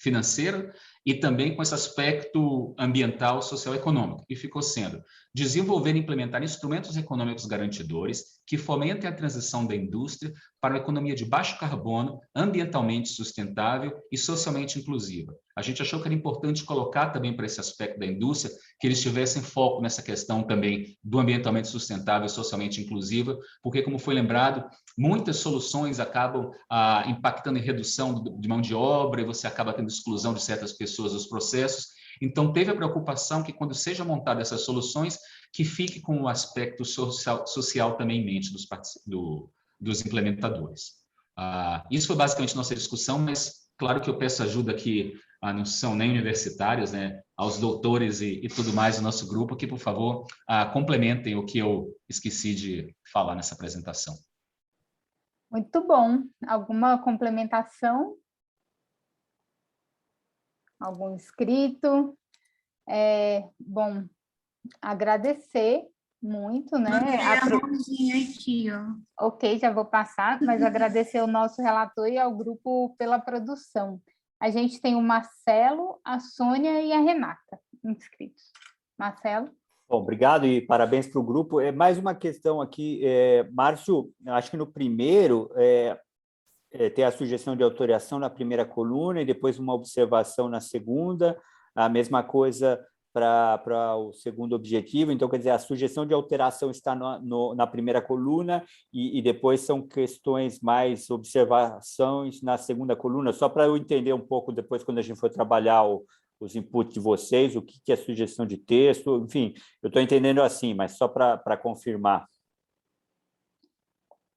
financeira e também com esse aspecto ambiental, social e econômico. E ficou sendo desenvolver e implementar instrumentos econômicos garantidores que fomentem a transição da indústria para uma economia de baixo carbono, ambientalmente sustentável e socialmente inclusiva. A gente achou que era importante colocar também para esse aspecto da indústria que eles tivessem foco nessa questão também do ambientalmente sustentável e socialmente inclusiva, porque, como foi lembrado, muitas soluções acabam impactando em redução de mão de obra e você acaba tendo exclusão de certas pessoas dos processos. Então, teve a preocupação que, quando sejam montadas essas soluções, que fique com o aspecto social também em mente dos implementadores. Isso foi basicamente nossa discussão, mas claro que eu peço ajuda aqui, não são nem universitários, né, aos doutores e tudo mais do nosso grupo, que, por favor, complementem o que eu esqueci de falar nessa apresentação. Muito bom. Alguma complementação? Algum inscrito? Bom, agradecer muito, né? A mãozinha aqui, ó. Ok, já vou passar, mas agradecer ao nosso relator e ao grupo pela produção. A gente tem o Marcelo, a Sônia e a Renata inscritos. Marcelo? Bom, obrigado e parabéns para o grupo. Mais uma questão aqui, Márcio, acho que no primeiro, ter a sugestão de alteração na primeira coluna e depois uma observação na segunda, a mesma coisa para o segundo objetivo. Então, quer dizer, a sugestão de alteração está na primeira coluna e depois são questões mais observações na segunda coluna, só para eu entender um pouco depois, quando a gente for trabalhar os inputs de vocês, o que é sugestão de texto, enfim, eu estou entendendo assim, mas só para confirmar.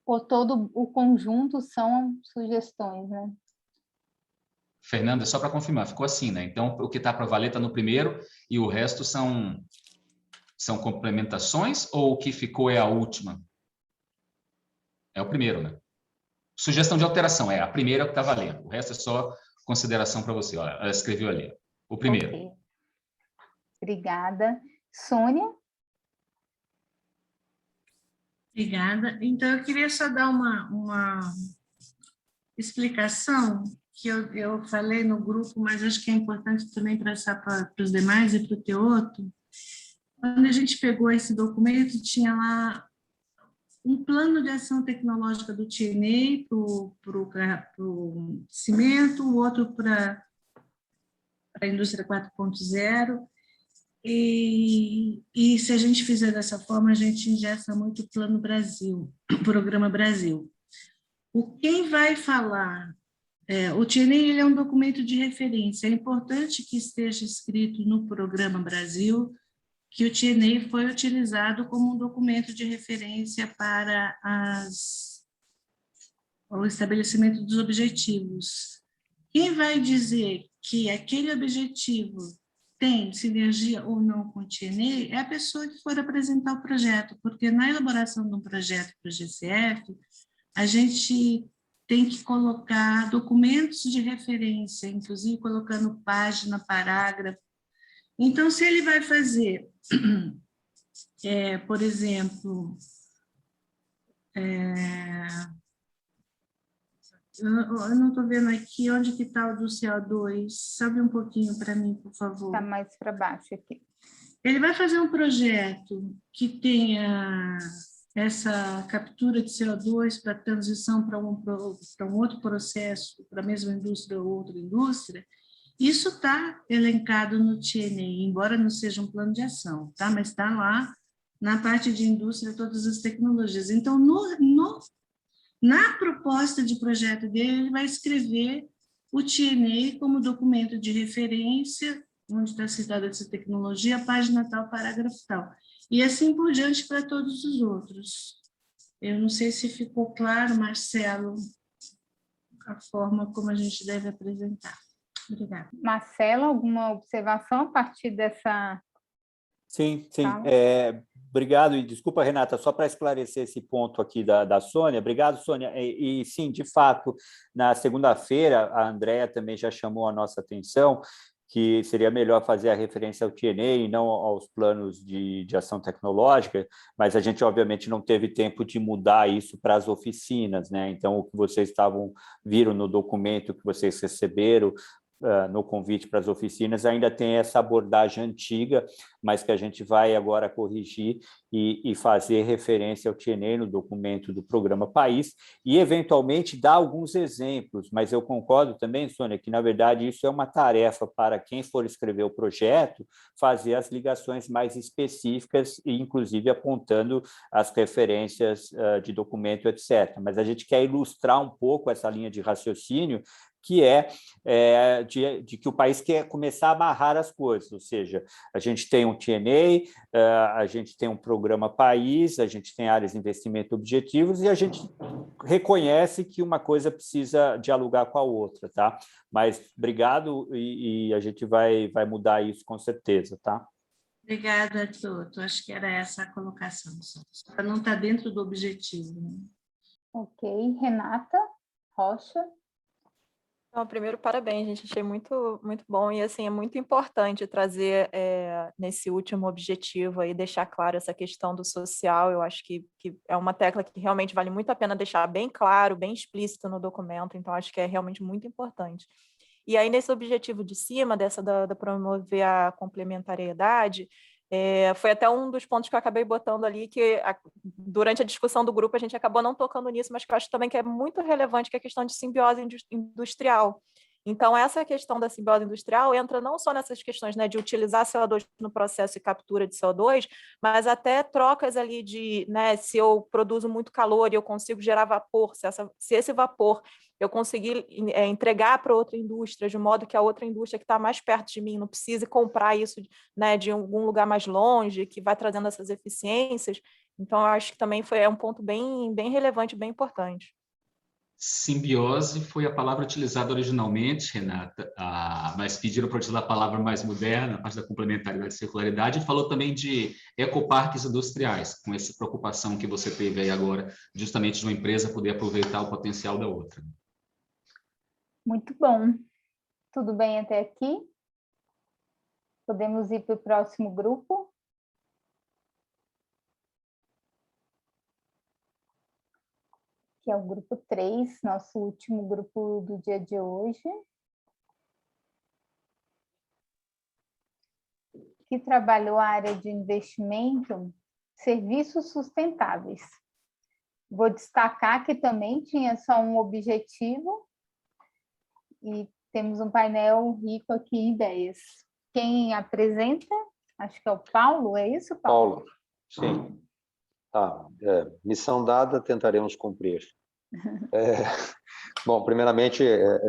Ou todo o conjunto são sugestões, né? Fernanda, só para confirmar, ficou assim, né? Então, o que está para valer está no primeiro e o resto são complementações, ou o que ficou é a última? É o primeiro, né? Sugestão de alteração, a primeira que está valendo. O resto é só consideração para você. Olha, ela escreveu ali, o primeiro. Okay. Obrigada. Sônia? Obrigada. Então, eu queria só dar uma explicação que eu falei no grupo, mas acho que é importante também passar para os demais e para o Teoto. Quando a gente pegou esse documento, tinha lá um plano de ação tecnológica do TNA para o cimento, o outro para a indústria 4.0, e se a gente fizer dessa forma, a gente ingessa muito o Plano Brasil, o Programa Brasil. Quem vai falar... o TNA ele é um documento de referência, é importante que esteja escrito no Programa Brasil que o TNA foi utilizado como um documento de referência para o estabelecimento dos objetivos. Quem vai dizer que aquele objetivo tem sinergia ou não com o TNA é a pessoa que for apresentar o projeto, porque na elaboração de um projeto para o GCF, a gente tem que colocar documentos de referência, inclusive colocando página, parágrafo. Então, se ele vai fazer, por exemplo, eu não estou vendo aqui onde que está o do CO2, sobe um pouquinho para mim, por favor. Está mais para baixo aqui. Ele vai fazer um projeto que tenha essa captura de CO2 para transição para um outro processo, para a mesma indústria ou outra indústria. Isso está elencado no TNA, embora não seja um plano de ação, tá? Mas está lá na parte de indústria todas as tecnologias. Então, na proposta de projeto dele, ele vai escrever o TNA como documento de referência, onde está citada essa tecnologia, página tal, parágrafo tal. E assim por diante para todos os outros. Eu não sei se ficou claro, Marcelo, a forma como a gente deve apresentar. Obrigada. Marcelo, alguma observação a partir dessa... Sim. Obrigado, e desculpa, Renata, só para esclarecer esse ponto aqui da Sônia. Obrigado, Sônia. E sim, de fato, na segunda-feira, a Andrea também já chamou a nossa atenção que seria melhor fazer a referência ao TNA e não aos planos de ação tecnológica, mas a gente, obviamente, não teve tempo de mudar isso para as oficinas, né? Então, o que vocês viram no documento que vocês receberam, no convite para as oficinas, ainda tem essa abordagem antiga, mas que a gente vai agora corrigir e fazer referência ao TNA no documento do Programa País e, eventualmente, dar alguns exemplos, mas eu concordo também, Sônia, que, na verdade, isso é uma tarefa para quem for escrever o projeto, fazer as ligações mais específicas e, inclusive, apontando as referências de documento, etc. Mas a gente quer ilustrar um pouco essa linha de raciocínio, que de que o país quer começar a amarrar as coisas, ou seja, a gente tem um TNA, a gente tem um programa país, a gente tem áreas de investimento objetivos e a gente reconhece que uma coisa precisa dialogar com a outra, tá? Mas obrigado e a gente vai mudar isso com certeza, tá? Obrigada, Toto. Acho que era essa a colocação, só para não estar dentro do objetivo. Né? Ok. Renata Rocha. Então, primeiro, parabéns, gente, achei muito, muito bom e, assim, é muito importante trazer nesse último objetivo aí, deixar claro essa questão do social, eu acho que é uma tecla que realmente vale muito a pena deixar bem claro, bem explícito no documento, então acho que é realmente muito importante. E aí, nesse objetivo de cima, da promover a complementariedade, Foi até um dos pontos que eu acabei botando ali, que durante a discussão do grupo a gente acabou não tocando nisso, mas que eu acho também que é muito relevante, que é a questão de simbiose industrial. Então, essa questão da simbiose industrial entra não só nessas questões, né, de utilizar CO2 no processo e captura de CO2, mas até trocas ali de, né, se eu produzo muito calor e eu consigo gerar vapor, se esse vapor eu conseguir entregar para outra indústria, de modo que a outra indústria que está mais perto de mim não precise comprar isso, né, de algum lugar mais longe, que vai trazendo essas eficiências. Então, eu acho que também é um ponto bem, bem relevante, bem importante. Simbiose foi a palavra utilizada originalmente, Renata, mas pediram para utilizar a palavra mais moderna, a parte da complementaridade e circularidade, e falou também de ecoparques industriais, com essa preocupação que você teve aí agora, justamente de uma empresa poder aproveitar o potencial da outra. Muito bom. Tudo bem até aqui? Podemos ir para o próximo grupo? Que é o grupo 3, nosso último grupo do dia de hoje. Que trabalhou a área de investimento, serviços sustentáveis. Vou destacar que também tinha só um objetivo e temos um painel rico aqui em ideias. Quem apresenta? Acho que é o Paulo, é isso, Paulo? Paulo, sim. Missão dada, tentaremos cumprir. Bom, primeiramente,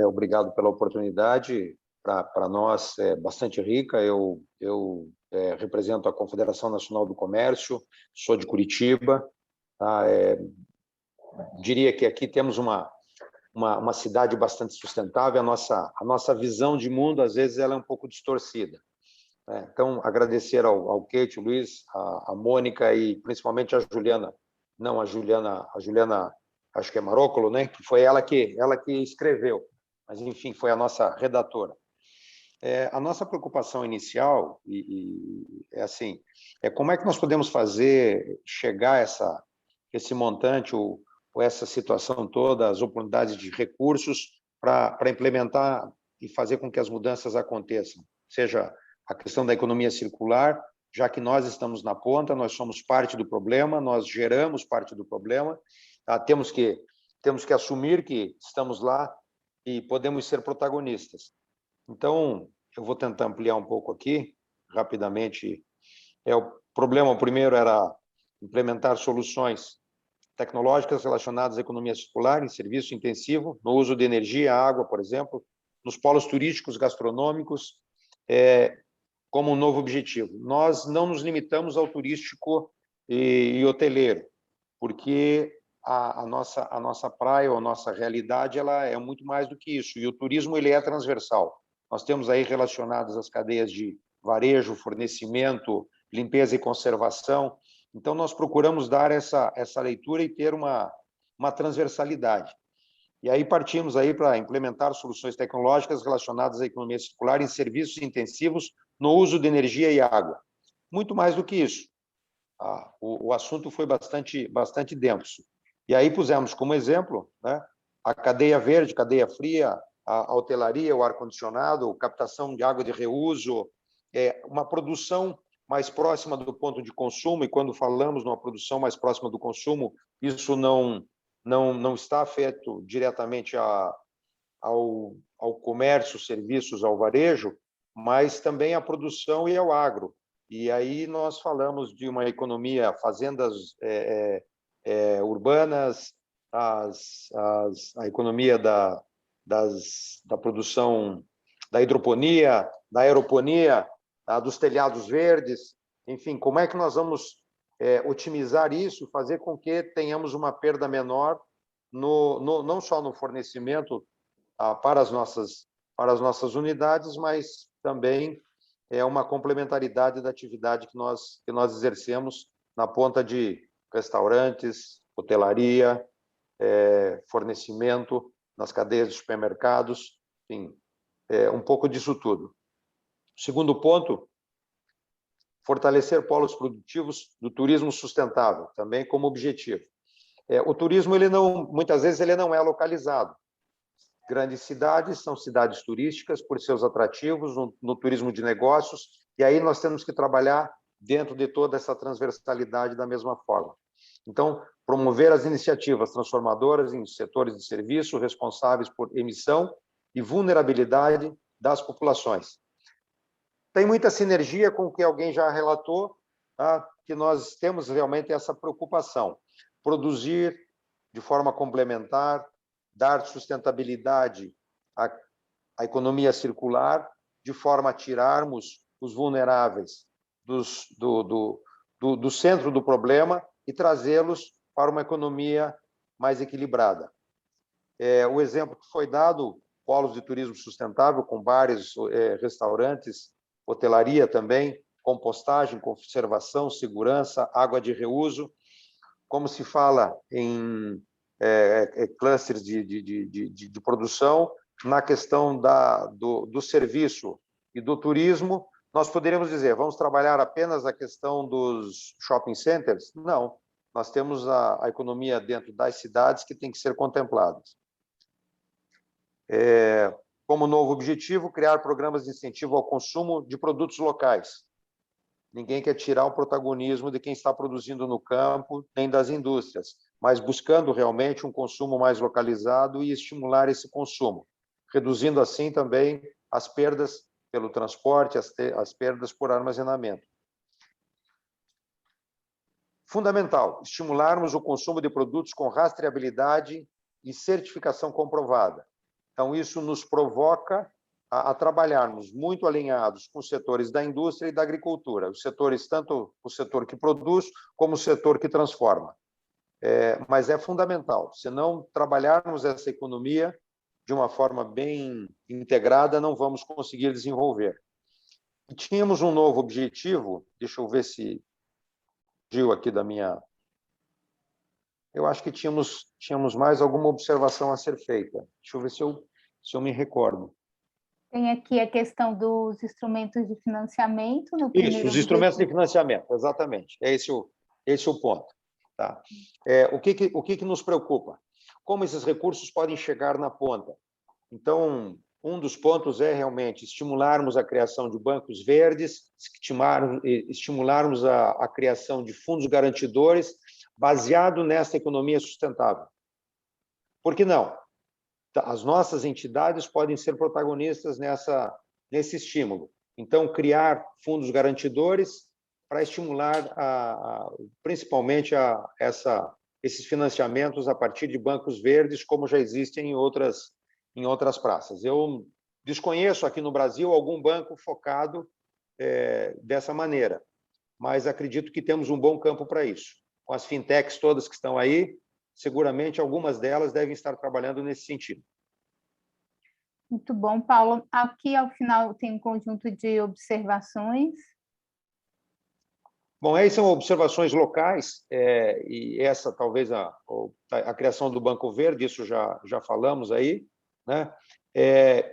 obrigado pela oportunidade. Para nós é bastante rica. Eu represento a Confederação Nacional do Comércio, sou de Curitiba. Tá? Diria que aqui temos uma cidade bastante sustentável. A nossa visão de mundo, às vezes, ela é um pouco distorcida. Então, agradecer ao Kate, o Luiz, a Mônica e principalmente a Juliana, acho que é Marócolo, né? Que foi ela que escreveu, mas enfim, foi a nossa redatora. A nossa preocupação inicial é como é que nós podemos fazer chegar esse montante ou essa situação toda, as oportunidades de recursos para implementar e fazer com que as mudanças aconteçam, seja a questão da economia circular, já que nós estamos na ponta, nós somos parte do problema, nós geramos parte do problema, tá? Temos que assumir que estamos lá e podemos ser protagonistas. Então, eu vou tentar ampliar um pouco aqui, rapidamente. O primeiro era implementar soluções tecnológicas relacionadas à economia circular em serviço intensivo, no uso de energia, água, por exemplo, nos polos turísticos, gastronômicos, como um novo objetivo. Nós não nos limitamos ao turístico e hoteleiro, porque a nossa praia, ou a nossa realidade, ela é muito mais do que isso, e o turismo ele é transversal. Nós temos aí relacionadas as cadeias de varejo, fornecimento, limpeza e conservação. Então, nós procuramos dar essa leitura e ter uma transversalidade. E aí partimos aí para implementar soluções tecnológicas relacionadas à economia circular em serviços intensivos no uso de energia e água. Muito mais do que isso. O assunto foi bastante denso. E aí pusemos como exemplo, né, a cadeia verde, cadeia fria, a hotelaria, o ar-condicionado, captação de água de reuso, uma produção mais próxima do ponto de consumo, e quando falamos numa produção mais próxima do consumo, isso não está afeto diretamente ao comércio, serviços, ao varejo, mas também à produção e ao agro. E aí nós falamos de uma economia, fazendas urbanas, a economia da produção da hidroponia, da aeroponia, dos telhados verdes, enfim, como é que nós vamos otimizar isso, fazer com que tenhamos uma perda menor não só no fornecimento para as nossas unidades, mas também uma complementaridade da atividade que nós exercemos na ponta de restaurantes, hotelaria, fornecimento, nas cadeias de supermercados, enfim, um pouco disso tudo. Segundo ponto, fortalecer polos produtivos do turismo sustentável, também como objetivo. O turismo, muitas vezes, ele não é localizado. Grandes cidades são cidades turísticas por seus atrativos, no turismo de negócios, e aí nós temos que trabalhar dentro de toda essa transversalidade da mesma forma. Então, promover as iniciativas transformadoras em setores de serviço responsáveis por emissão e vulnerabilidade das populações. Tem muita sinergia com o que alguém já relatou, tá? Que nós temos realmente essa preocupação. Produzir de forma complementar, dar sustentabilidade à economia circular, de forma a tirarmos os vulneráveis do centro do problema e trazê-los para uma economia mais equilibrada. O exemplo que foi dado, polos de turismo sustentável, com bares, restaurantes, hotelaria também, compostagem, conservação, segurança, água de reuso. Como se fala em clusters de produção, na questão do serviço e do turismo, nós poderíamos dizer, vamos trabalhar apenas a questão dos shopping centers? Não, nós temos a economia dentro das cidades que tem que ser contempladas. Como novo objetivo, criar programas de incentivo ao consumo de produtos locais. Ninguém quer tirar o protagonismo de quem está produzindo no campo, nem das indústrias, mas buscando realmente um consumo mais localizado e estimular esse consumo, reduzindo assim também as perdas pelo transporte, as perdas por armazenamento. Fundamental, estimularmos o consumo de produtos com rastreabilidade e certificação comprovada. Então, isso nos provoca a trabalharmos muito alinhados com os setores da indústria e da agricultura, os setores, tanto o setor que produz, como o setor que transforma. Mas é fundamental, se não trabalharmos essa economia de uma forma bem integrada, não vamos conseguir desenvolver. E tínhamos um novo objetivo, deixa eu ver se Gil aqui da minha... Eu acho que tínhamos mais alguma observação a ser feita. Deixa eu ver se eu me recordo. Tem aqui a questão dos instrumentos de financiamento. No Isso, os instrumentos de financiamento, exatamente. Esse é o ponto. Tá? O que nos preocupa? Como esses recursos podem chegar na ponta? Então, um dos pontos é realmente estimularmos a criação de bancos verdes, estimularmos a criação de fundos garantidores baseado nessa economia sustentável. Por que não? As nossas entidades podem ser protagonistas nesse estímulo. Então, criar fundos garantidores para estimular principalmente esses financiamentos a partir de bancos verdes, como já existem em outras praças. Eu desconheço aqui no Brasil algum banco focado dessa maneira, mas acredito que temos um bom campo para isso. Com as fintechs todas que estão aí, seguramente algumas delas devem estar trabalhando nesse sentido. Muito bom, Paulo. Aqui, ao final, tem um conjunto de observações. Bom, aí são observações locais, e essa talvez a criação do Banco Verde, isso já falamos aí, né?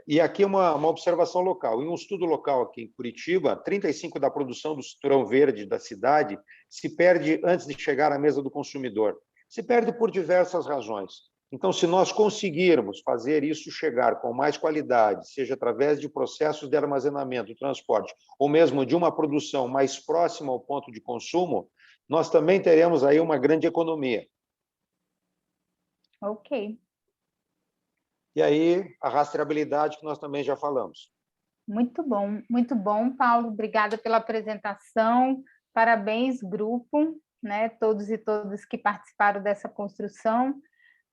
E aqui uma observação local. Em um estudo local aqui em Curitiba, 35% da produção do cinturão verde da cidade se perde antes de chegar à mesa do consumidor. Se perde por diversas razões. Então, se nós conseguirmos fazer isso chegar com mais qualidade, seja através de processos de armazenamento e transporte, ou mesmo de uma produção mais próxima ao ponto de consumo, nós também teremos aí uma grande economia. Ok. E aí, a rastreabilidade que nós também já falamos. Muito bom, Paulo. Obrigada pela apresentação. Parabéns, grupo, né? Todos e todas que participaram dessa construção.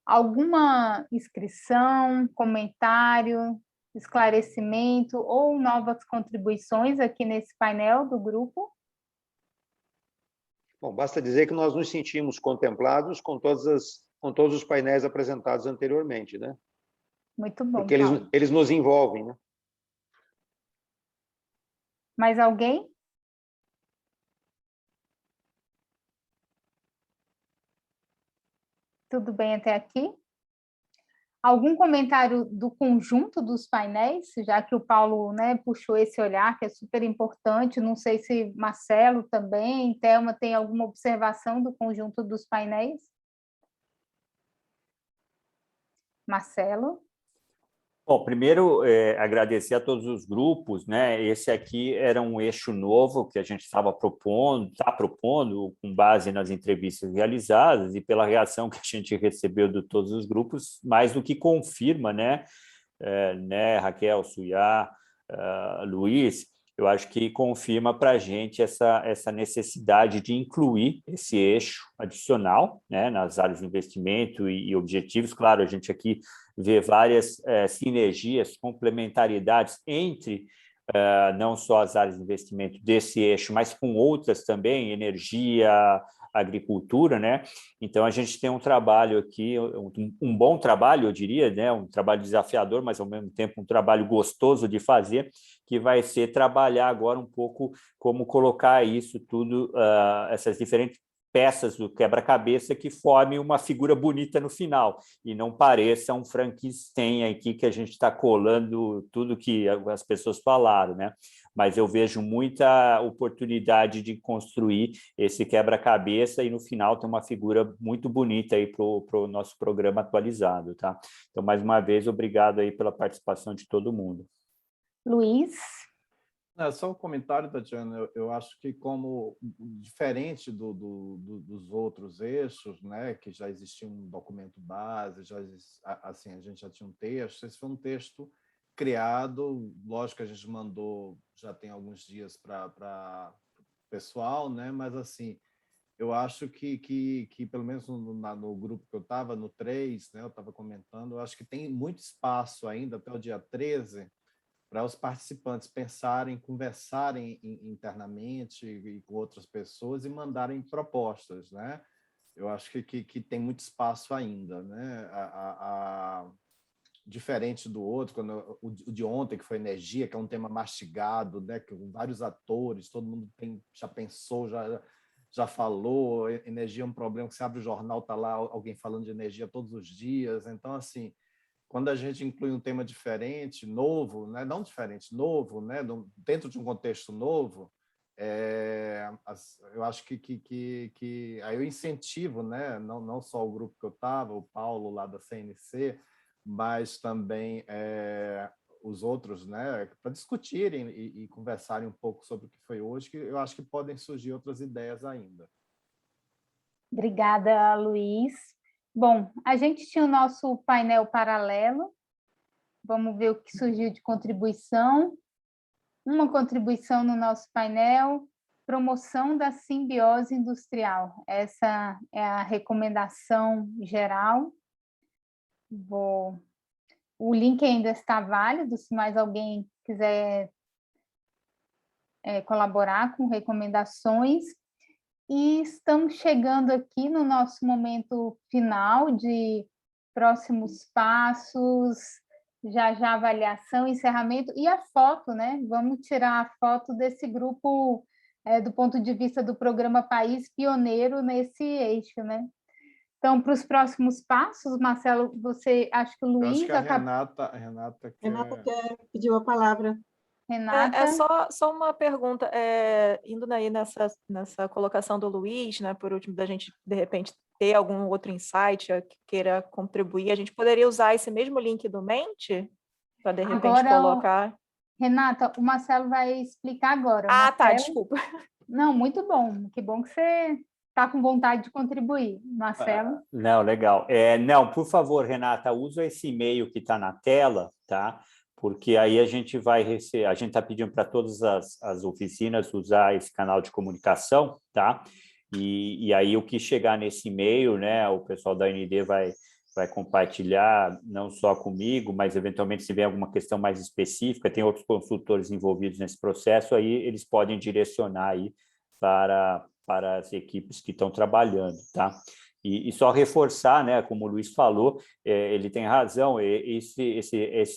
Alguma inscrição, comentário, esclarecimento ou novas contribuições aqui nesse painel do grupo? Bom, basta dizer que nós nos sentimos contemplados com todos os painéis apresentados anteriormente, né? Muito bom, porque Paulo. eles nos envolvem, né? Mais alguém? Tudo bem até aqui? Algum comentário do conjunto dos painéis, já que o Paulo, né, puxou esse olhar, que é super importante. Não sei se Marcelo também, Thelma, tem alguma observação do conjunto dos painéis? Marcelo? Bom, primeiro, agradecer a todos os grupos, né? Esse aqui era um eixo novo que a gente está propondo com base nas entrevistas realizadas e pela reação que a gente recebeu de todos os grupos, mais do que confirma, né, Raquel, Suyá, Luiz, eu acho que confirma para a gente essa necessidade de incluir esse eixo adicional, né, nas áreas de investimento e objetivos. Claro, a gente aqui vê várias sinergias, complementaridades entre não só as áreas de investimento desse eixo, mas com outras também, energia, agricultura, né? Então, a gente tem um trabalho aqui, um bom trabalho, eu diria, né? Um trabalho desafiador, mas, ao mesmo tempo, um trabalho gostoso de fazer, que vai ser trabalhar agora um pouco como colocar isso tudo, essas diferentes peças do quebra-cabeça que formem uma figura bonita no final e não pareça um Frankenstein aqui que a gente está colando tudo que as pessoas falaram, né? Mas eu vejo muita oportunidade de construir esse quebra-cabeça e no final ter uma figura muito bonita aí para o nosso programa atualizado, tá? Então, mais uma vez, obrigado aí pela participação de todo mundo. Luiz? Só um comentário, Tatiana. Eu acho que, como diferente dos outros eixos, né, que já existia um documento base, assim, a gente já tinha um texto, esse foi um texto criado, lógico que a gente mandou, já tem alguns dias para o pessoal, né, mas, assim, eu acho que pelo menos no grupo que eu estava, no 3, né, eu estava comentando, eu acho que tem muito espaço ainda, até o dia 13, para os participantes pensarem, conversarem internamente e com outras pessoas e mandarem propostas, né? Eu acho que tem muito espaço ainda, né? Diferente do outro, quando o de ontem, que foi energia, que é um tema mastigado, né? Com vários atores, todo mundo já pensou, já falou, energia é um problema, que você abre o jornal, está lá alguém falando de energia todos os dias, então, assim, quando a gente inclui um tema diferente, novo, né? Não diferente, novo, né? Dentro de um contexto novo, eu acho que aí eu incentivo, né? Não só o grupo que eu estava, o Paulo lá da CNC, mas também os outros, né? Para discutirem e conversarem um pouco sobre o que foi hoje, que eu acho que podem surgir outras ideias ainda. Obrigada, Luiz. Bom, a gente tinha o nosso painel paralelo. Vamos ver o que surgiu de contribuição. Uma contribuição no nosso painel, promoção da simbiose industrial. Essa é a recomendação geral. O link ainda está válido, se mais alguém quiser colaborar com recomendações. E estamos chegando aqui no nosso momento final de próximos passos, já avaliação, encerramento e a foto, né? Vamos tirar a foto desse grupo do ponto de vista do programa País pioneiro nesse eixo, né? Então, para os próximos passos, Marcelo, acho que o Luiz... Eu acho que a Renata pediu a palavra. Renata? Só uma pergunta, indo aí nessa colocação do Luiz, né, por último, da gente, de repente, ter algum outro insight que queira contribuir, a gente poderia usar esse mesmo link do Mente para, de repente, colocar... Renata, o Marcelo vai explicar agora. Marcelo... tá, desculpa. Não, muito bom, que bom que você está com vontade de contribuir. Marcelo? Não, legal. Não, por favor, Renata, usa esse e-mail que está na tela, tá? Porque aí a gente vai receber, a gente está pedindo para todas as oficinas usar esse canal de comunicação, tá? E aí o que chegar nesse e-mail, né, o pessoal da AND vai compartilhar, não só comigo, mas eventualmente se tiver alguma questão mais específica, tem outros consultores envolvidos nesse processo, aí eles podem direcionar aí para as equipes que estão trabalhando, tá? E só reforçar, né, como o Luiz falou, ele tem razão, esse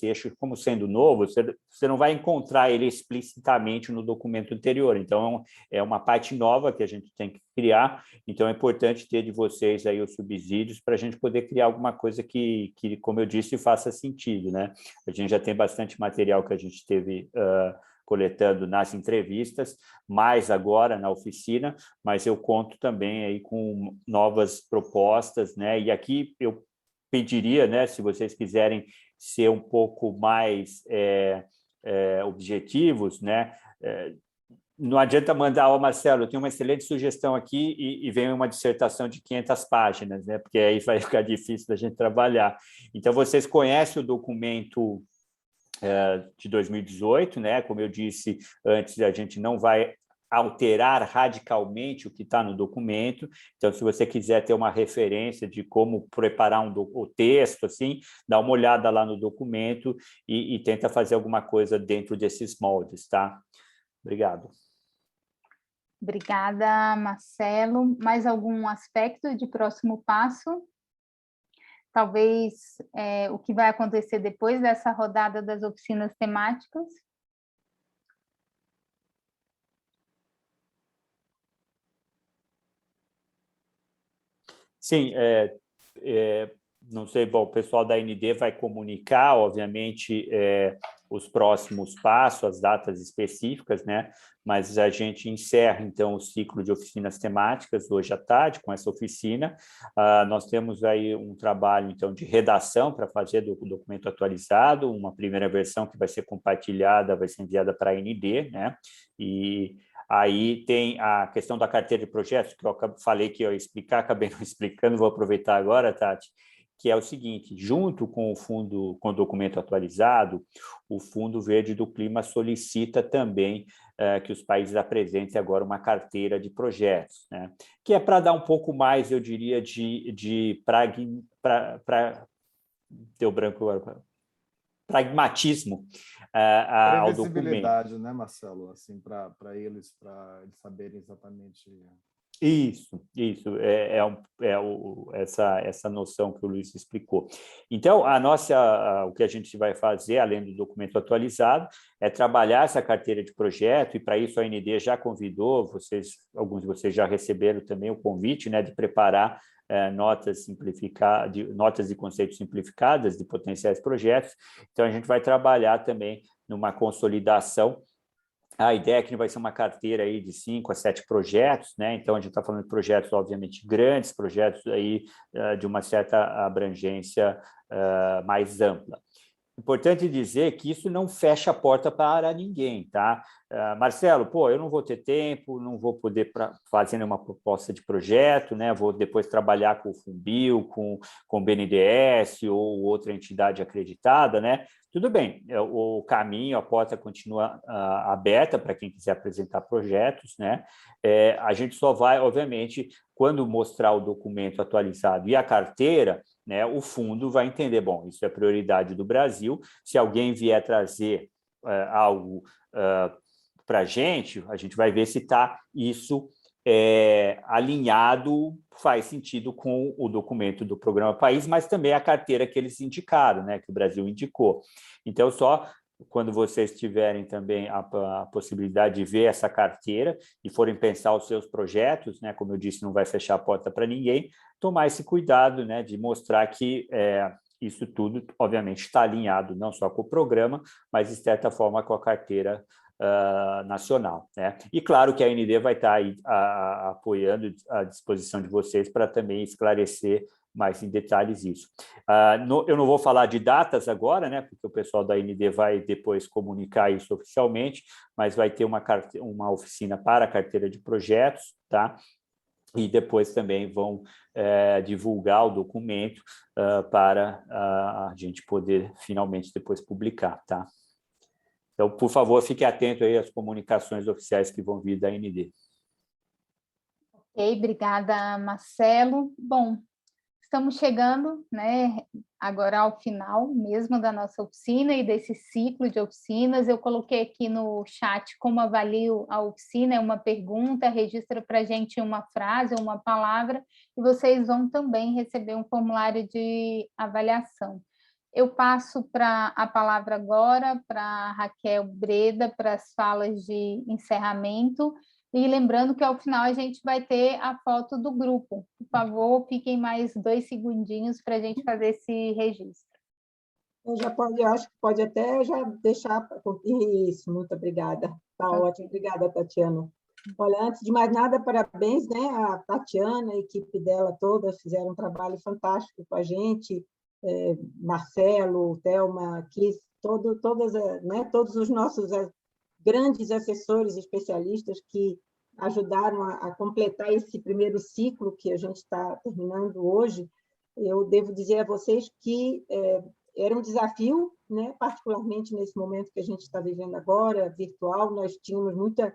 eixo, como sendo novo, você não vai encontrar ele explicitamente no documento anterior, então é uma parte nova que a gente tem que criar, então é importante ter de vocês aí os subsídios para a gente poder criar alguma coisa que, como eu disse, faça sentido, né? A gente já tem bastante material que a gente teve coletando nas entrevistas, mais agora na oficina, mas eu conto também aí com novas propostas, né? E aqui eu pediria, né, se vocês quiserem ser um pouco mais objetivos, né, não adianta mandar, Marcelo, eu tenho uma excelente sugestão aqui e vem uma dissertação de 500 páginas, né? Porque aí vai ficar difícil da gente trabalhar. Então, vocês conhecem o documento de 2018, né? Como eu disse antes, a gente não vai alterar radicalmente o que está no documento. Então, se você quiser ter uma referência de como preparar o texto, assim, dá uma olhada lá no documento e tenta fazer alguma coisa dentro desses moldes, tá? Obrigado. Obrigada, Marcelo. Mais algum aspecto de próximo passo? Talvez o que vai acontecer depois dessa rodada das oficinas temáticas? Sim, não sei, bom, o pessoal da AND vai comunicar, obviamente, os próximos passos, as datas específicas, né? Mas a gente encerra, então, o ciclo de oficinas temáticas hoje à tarde, com essa oficina. Nós temos aí um trabalho, então, de redação para fazer do documento atualizado, uma primeira versão que vai ser compartilhada, vai ser enviada para a AND, né? E aí tem a questão da carteira de projetos, que eu falei que eu ia explicar, acabei não explicando, vou aproveitar agora, Tati, que é o seguinte: junto com o fundo, com o documento atualizado, o Fundo Verde do Clima solicita também que os países apresentem agora uma carteira de projetos, né? Que é para dar um pouco mais, eu diria, deu branco agora, pragmatismo ao documento. Previsibilidade, né, Marcelo? Assim, para eles saberem exatamente. Isso, essa noção que o Luiz explicou. Então, o que a gente vai fazer, além do documento atualizado, é trabalhar essa carteira de projeto, e para isso a AND já convidou, alguns de vocês já receberam também o convite, né, de preparar notas e conceitos simplificadas de potenciais projetos. Então, a gente vai trabalhar também numa consolidação. A ideia é que vai ser uma carteira aí de 5 a 7 projetos, né? Então, a gente está falando de projetos, obviamente, grandes, projetos aí de uma certa abrangência mais ampla. Importante dizer que isso não fecha a porta para ninguém, tá? Marcelo, eu não vou ter tempo, não vou poder fazer nenhuma proposta de projeto, né? Vou depois trabalhar com o Funbil, com o BNDES ou outra entidade acreditada, né? Tudo bem, o caminho, a porta continua aberta para quem quiser apresentar projetos, né? A gente só vai, obviamente, quando mostrar o documento atualizado e a carteira, né, o fundo vai entender, bom, isso é prioridade do Brasil. Se alguém vier trazer algo para a gente vai ver se está isso alinhado, faz sentido com o documento do Programa País, mas também a carteira que eles indicaram, né, que o Brasil indicou. Então, só quando vocês tiverem também a possibilidade de ver essa carteira e forem pensar os seus projetos, né, como eu disse, não vai fechar a porta para ninguém, tomar esse cuidado, né, de mostrar que isso tudo, obviamente, está alinhado não só com o programa, mas, de certa forma, com a carteira nacional, né? E claro que a AND vai estar aí apoiando à disposição de vocês para também esclarecer mais em detalhes isso. Eu não vou falar de datas agora, né, porque o pessoal da AND vai depois comunicar isso oficialmente, mas vai ter uma oficina para a carteira de projetos, tá? E depois também vão divulgar o documento para a gente poder finalmente depois publicar, tá? Então, por favor, fique atento aí às comunicações oficiais que vão vir da AND. Ok, obrigada, Marcelo. Bom, estamos chegando, né, agora ao final mesmo da nossa oficina e desse ciclo de oficinas. Eu coloquei aqui no chat como avalio a oficina, é uma pergunta, registra para a gente uma frase ou uma palavra, e vocês vão também receber um formulário de avaliação. Eu passo a palavra agora para a Raquel Breda, para as falas de encerramento, e lembrando que ao final a gente vai ter a foto do grupo. Por favor, fiquem mais 2 segundinhos para a gente fazer esse registro. Eu acho que pode até já deixar... Isso, muito obrigada. Está ótimo. Obrigada, Tatiana. Olha, antes de mais nada, parabéns, né? A Tatiana, a equipe dela toda, fizeram um trabalho fantástico com a gente, Marcelo, Thelma, Kiss, todos os nossos grandes assessores especialistas que ajudaram a completar esse primeiro ciclo que a gente está terminando hoje. Eu devo dizer a vocês que era um desafio, né? Particularmente nesse momento que a gente está vivendo agora, virtual, nós tínhamos muita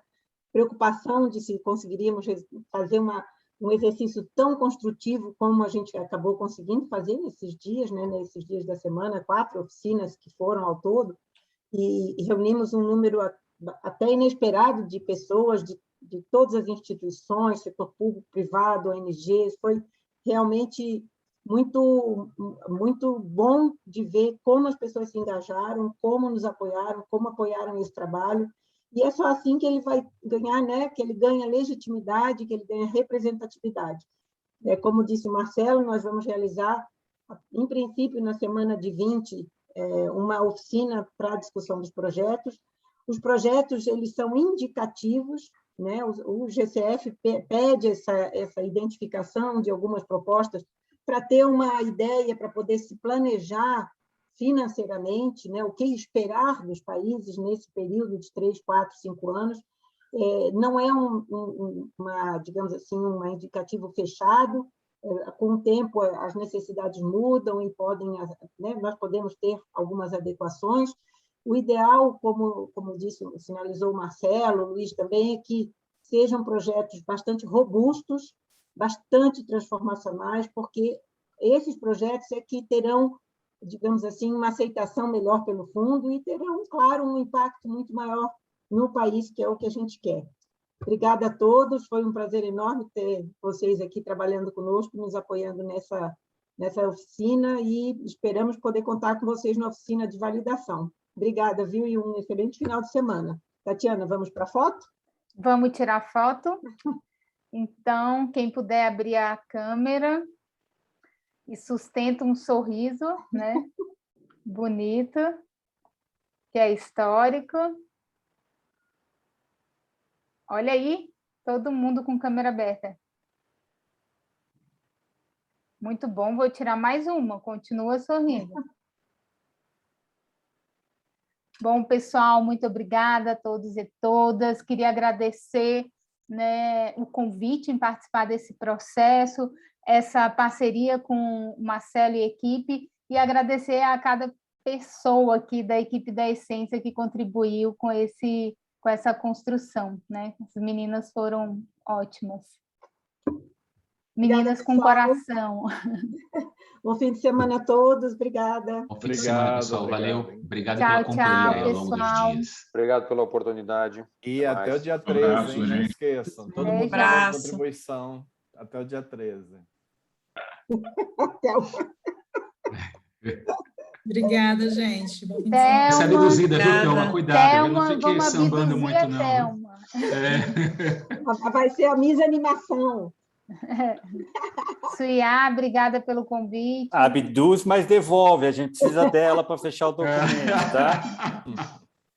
preocupação de se conseguiríamos fazer um exercício tão construtivo como a gente acabou conseguindo fazer nesses dias, né? Nesses dias da semana, 4 oficinas que foram ao todo, e reunimos um número até inesperado de pessoas de todas as instituições, setor público, privado, ONGs. Foi realmente muito, muito bom de ver como as pessoas se engajaram, como nos apoiaram, como apoiaram esse trabalho. E é só assim que ele vai ganhar, né? Que ele ganha legitimidade, que ele ganha representatividade. Como disse o Marcelo, nós vamos realizar, em princípio, na semana de 20, uma oficina para a discussão dos projetos. Os projetos, eles são indicativos, né? O GCF pede essa identificação de algumas propostas para ter uma ideia, para poder se planejar financeiramente, né? O que esperar dos países nesse período de 3, 4, 5 anos. Não é digamos assim, um indicativo fechado. Com o tempo, as necessidades mudam e né? Nós podemos ter algumas adequações. O ideal, como sinalizou o Marcelo, o Luiz também, é que sejam projetos bastante robustos, bastante transformacionais, porque esses projetos é que terão, digamos assim, uma aceitação melhor pelo fundo e terão, claro, um impacto muito maior no país, que é o que a gente quer. Obrigada a todos, foi um prazer enorme ter vocês aqui trabalhando conosco, nos apoiando nessa oficina, e esperamos poder contar com vocês na oficina de validação. Obrigada, viu? E um excelente final de semana. Tatiana, vamos para a foto? Vamos tirar foto? Então, quem puder abrir a câmera e sustenta um sorriso, né? Bonito, que é histórico. Olha aí, todo mundo com câmera aberta. Muito bom, vou tirar mais uma, continua sorrindo. Bom, pessoal, muito obrigada a todos e todas. Queria agradecer, né, o convite em participar desse processo, essa parceria com o Marcelo e equipe, e agradecer a cada pessoa aqui da equipe da Essência que contribuiu com essa construção, né? As meninas foram ótimas. Meninas com coração. Bom fim de semana a todos, obrigada. Bom fim de semana, pessoal. Valeu. Obrigado tchau, pela companhia tchau, ao longo dos dias. Obrigado pela oportunidade. E até o dia 13, hein? Não esqueçam. Todo mundo tem uma contribuição. Até o dia 13. Obrigada, gente. Bom fim de semana. Essa é abduzida, viu, Thelma? Cuidado, eu não fiquei sambando muito, não. Thelma. Vai ser a misanimação. Suiá, obrigada pelo convite. Abduz, mas devolve. A gente precisa dela para fechar o documento, tá?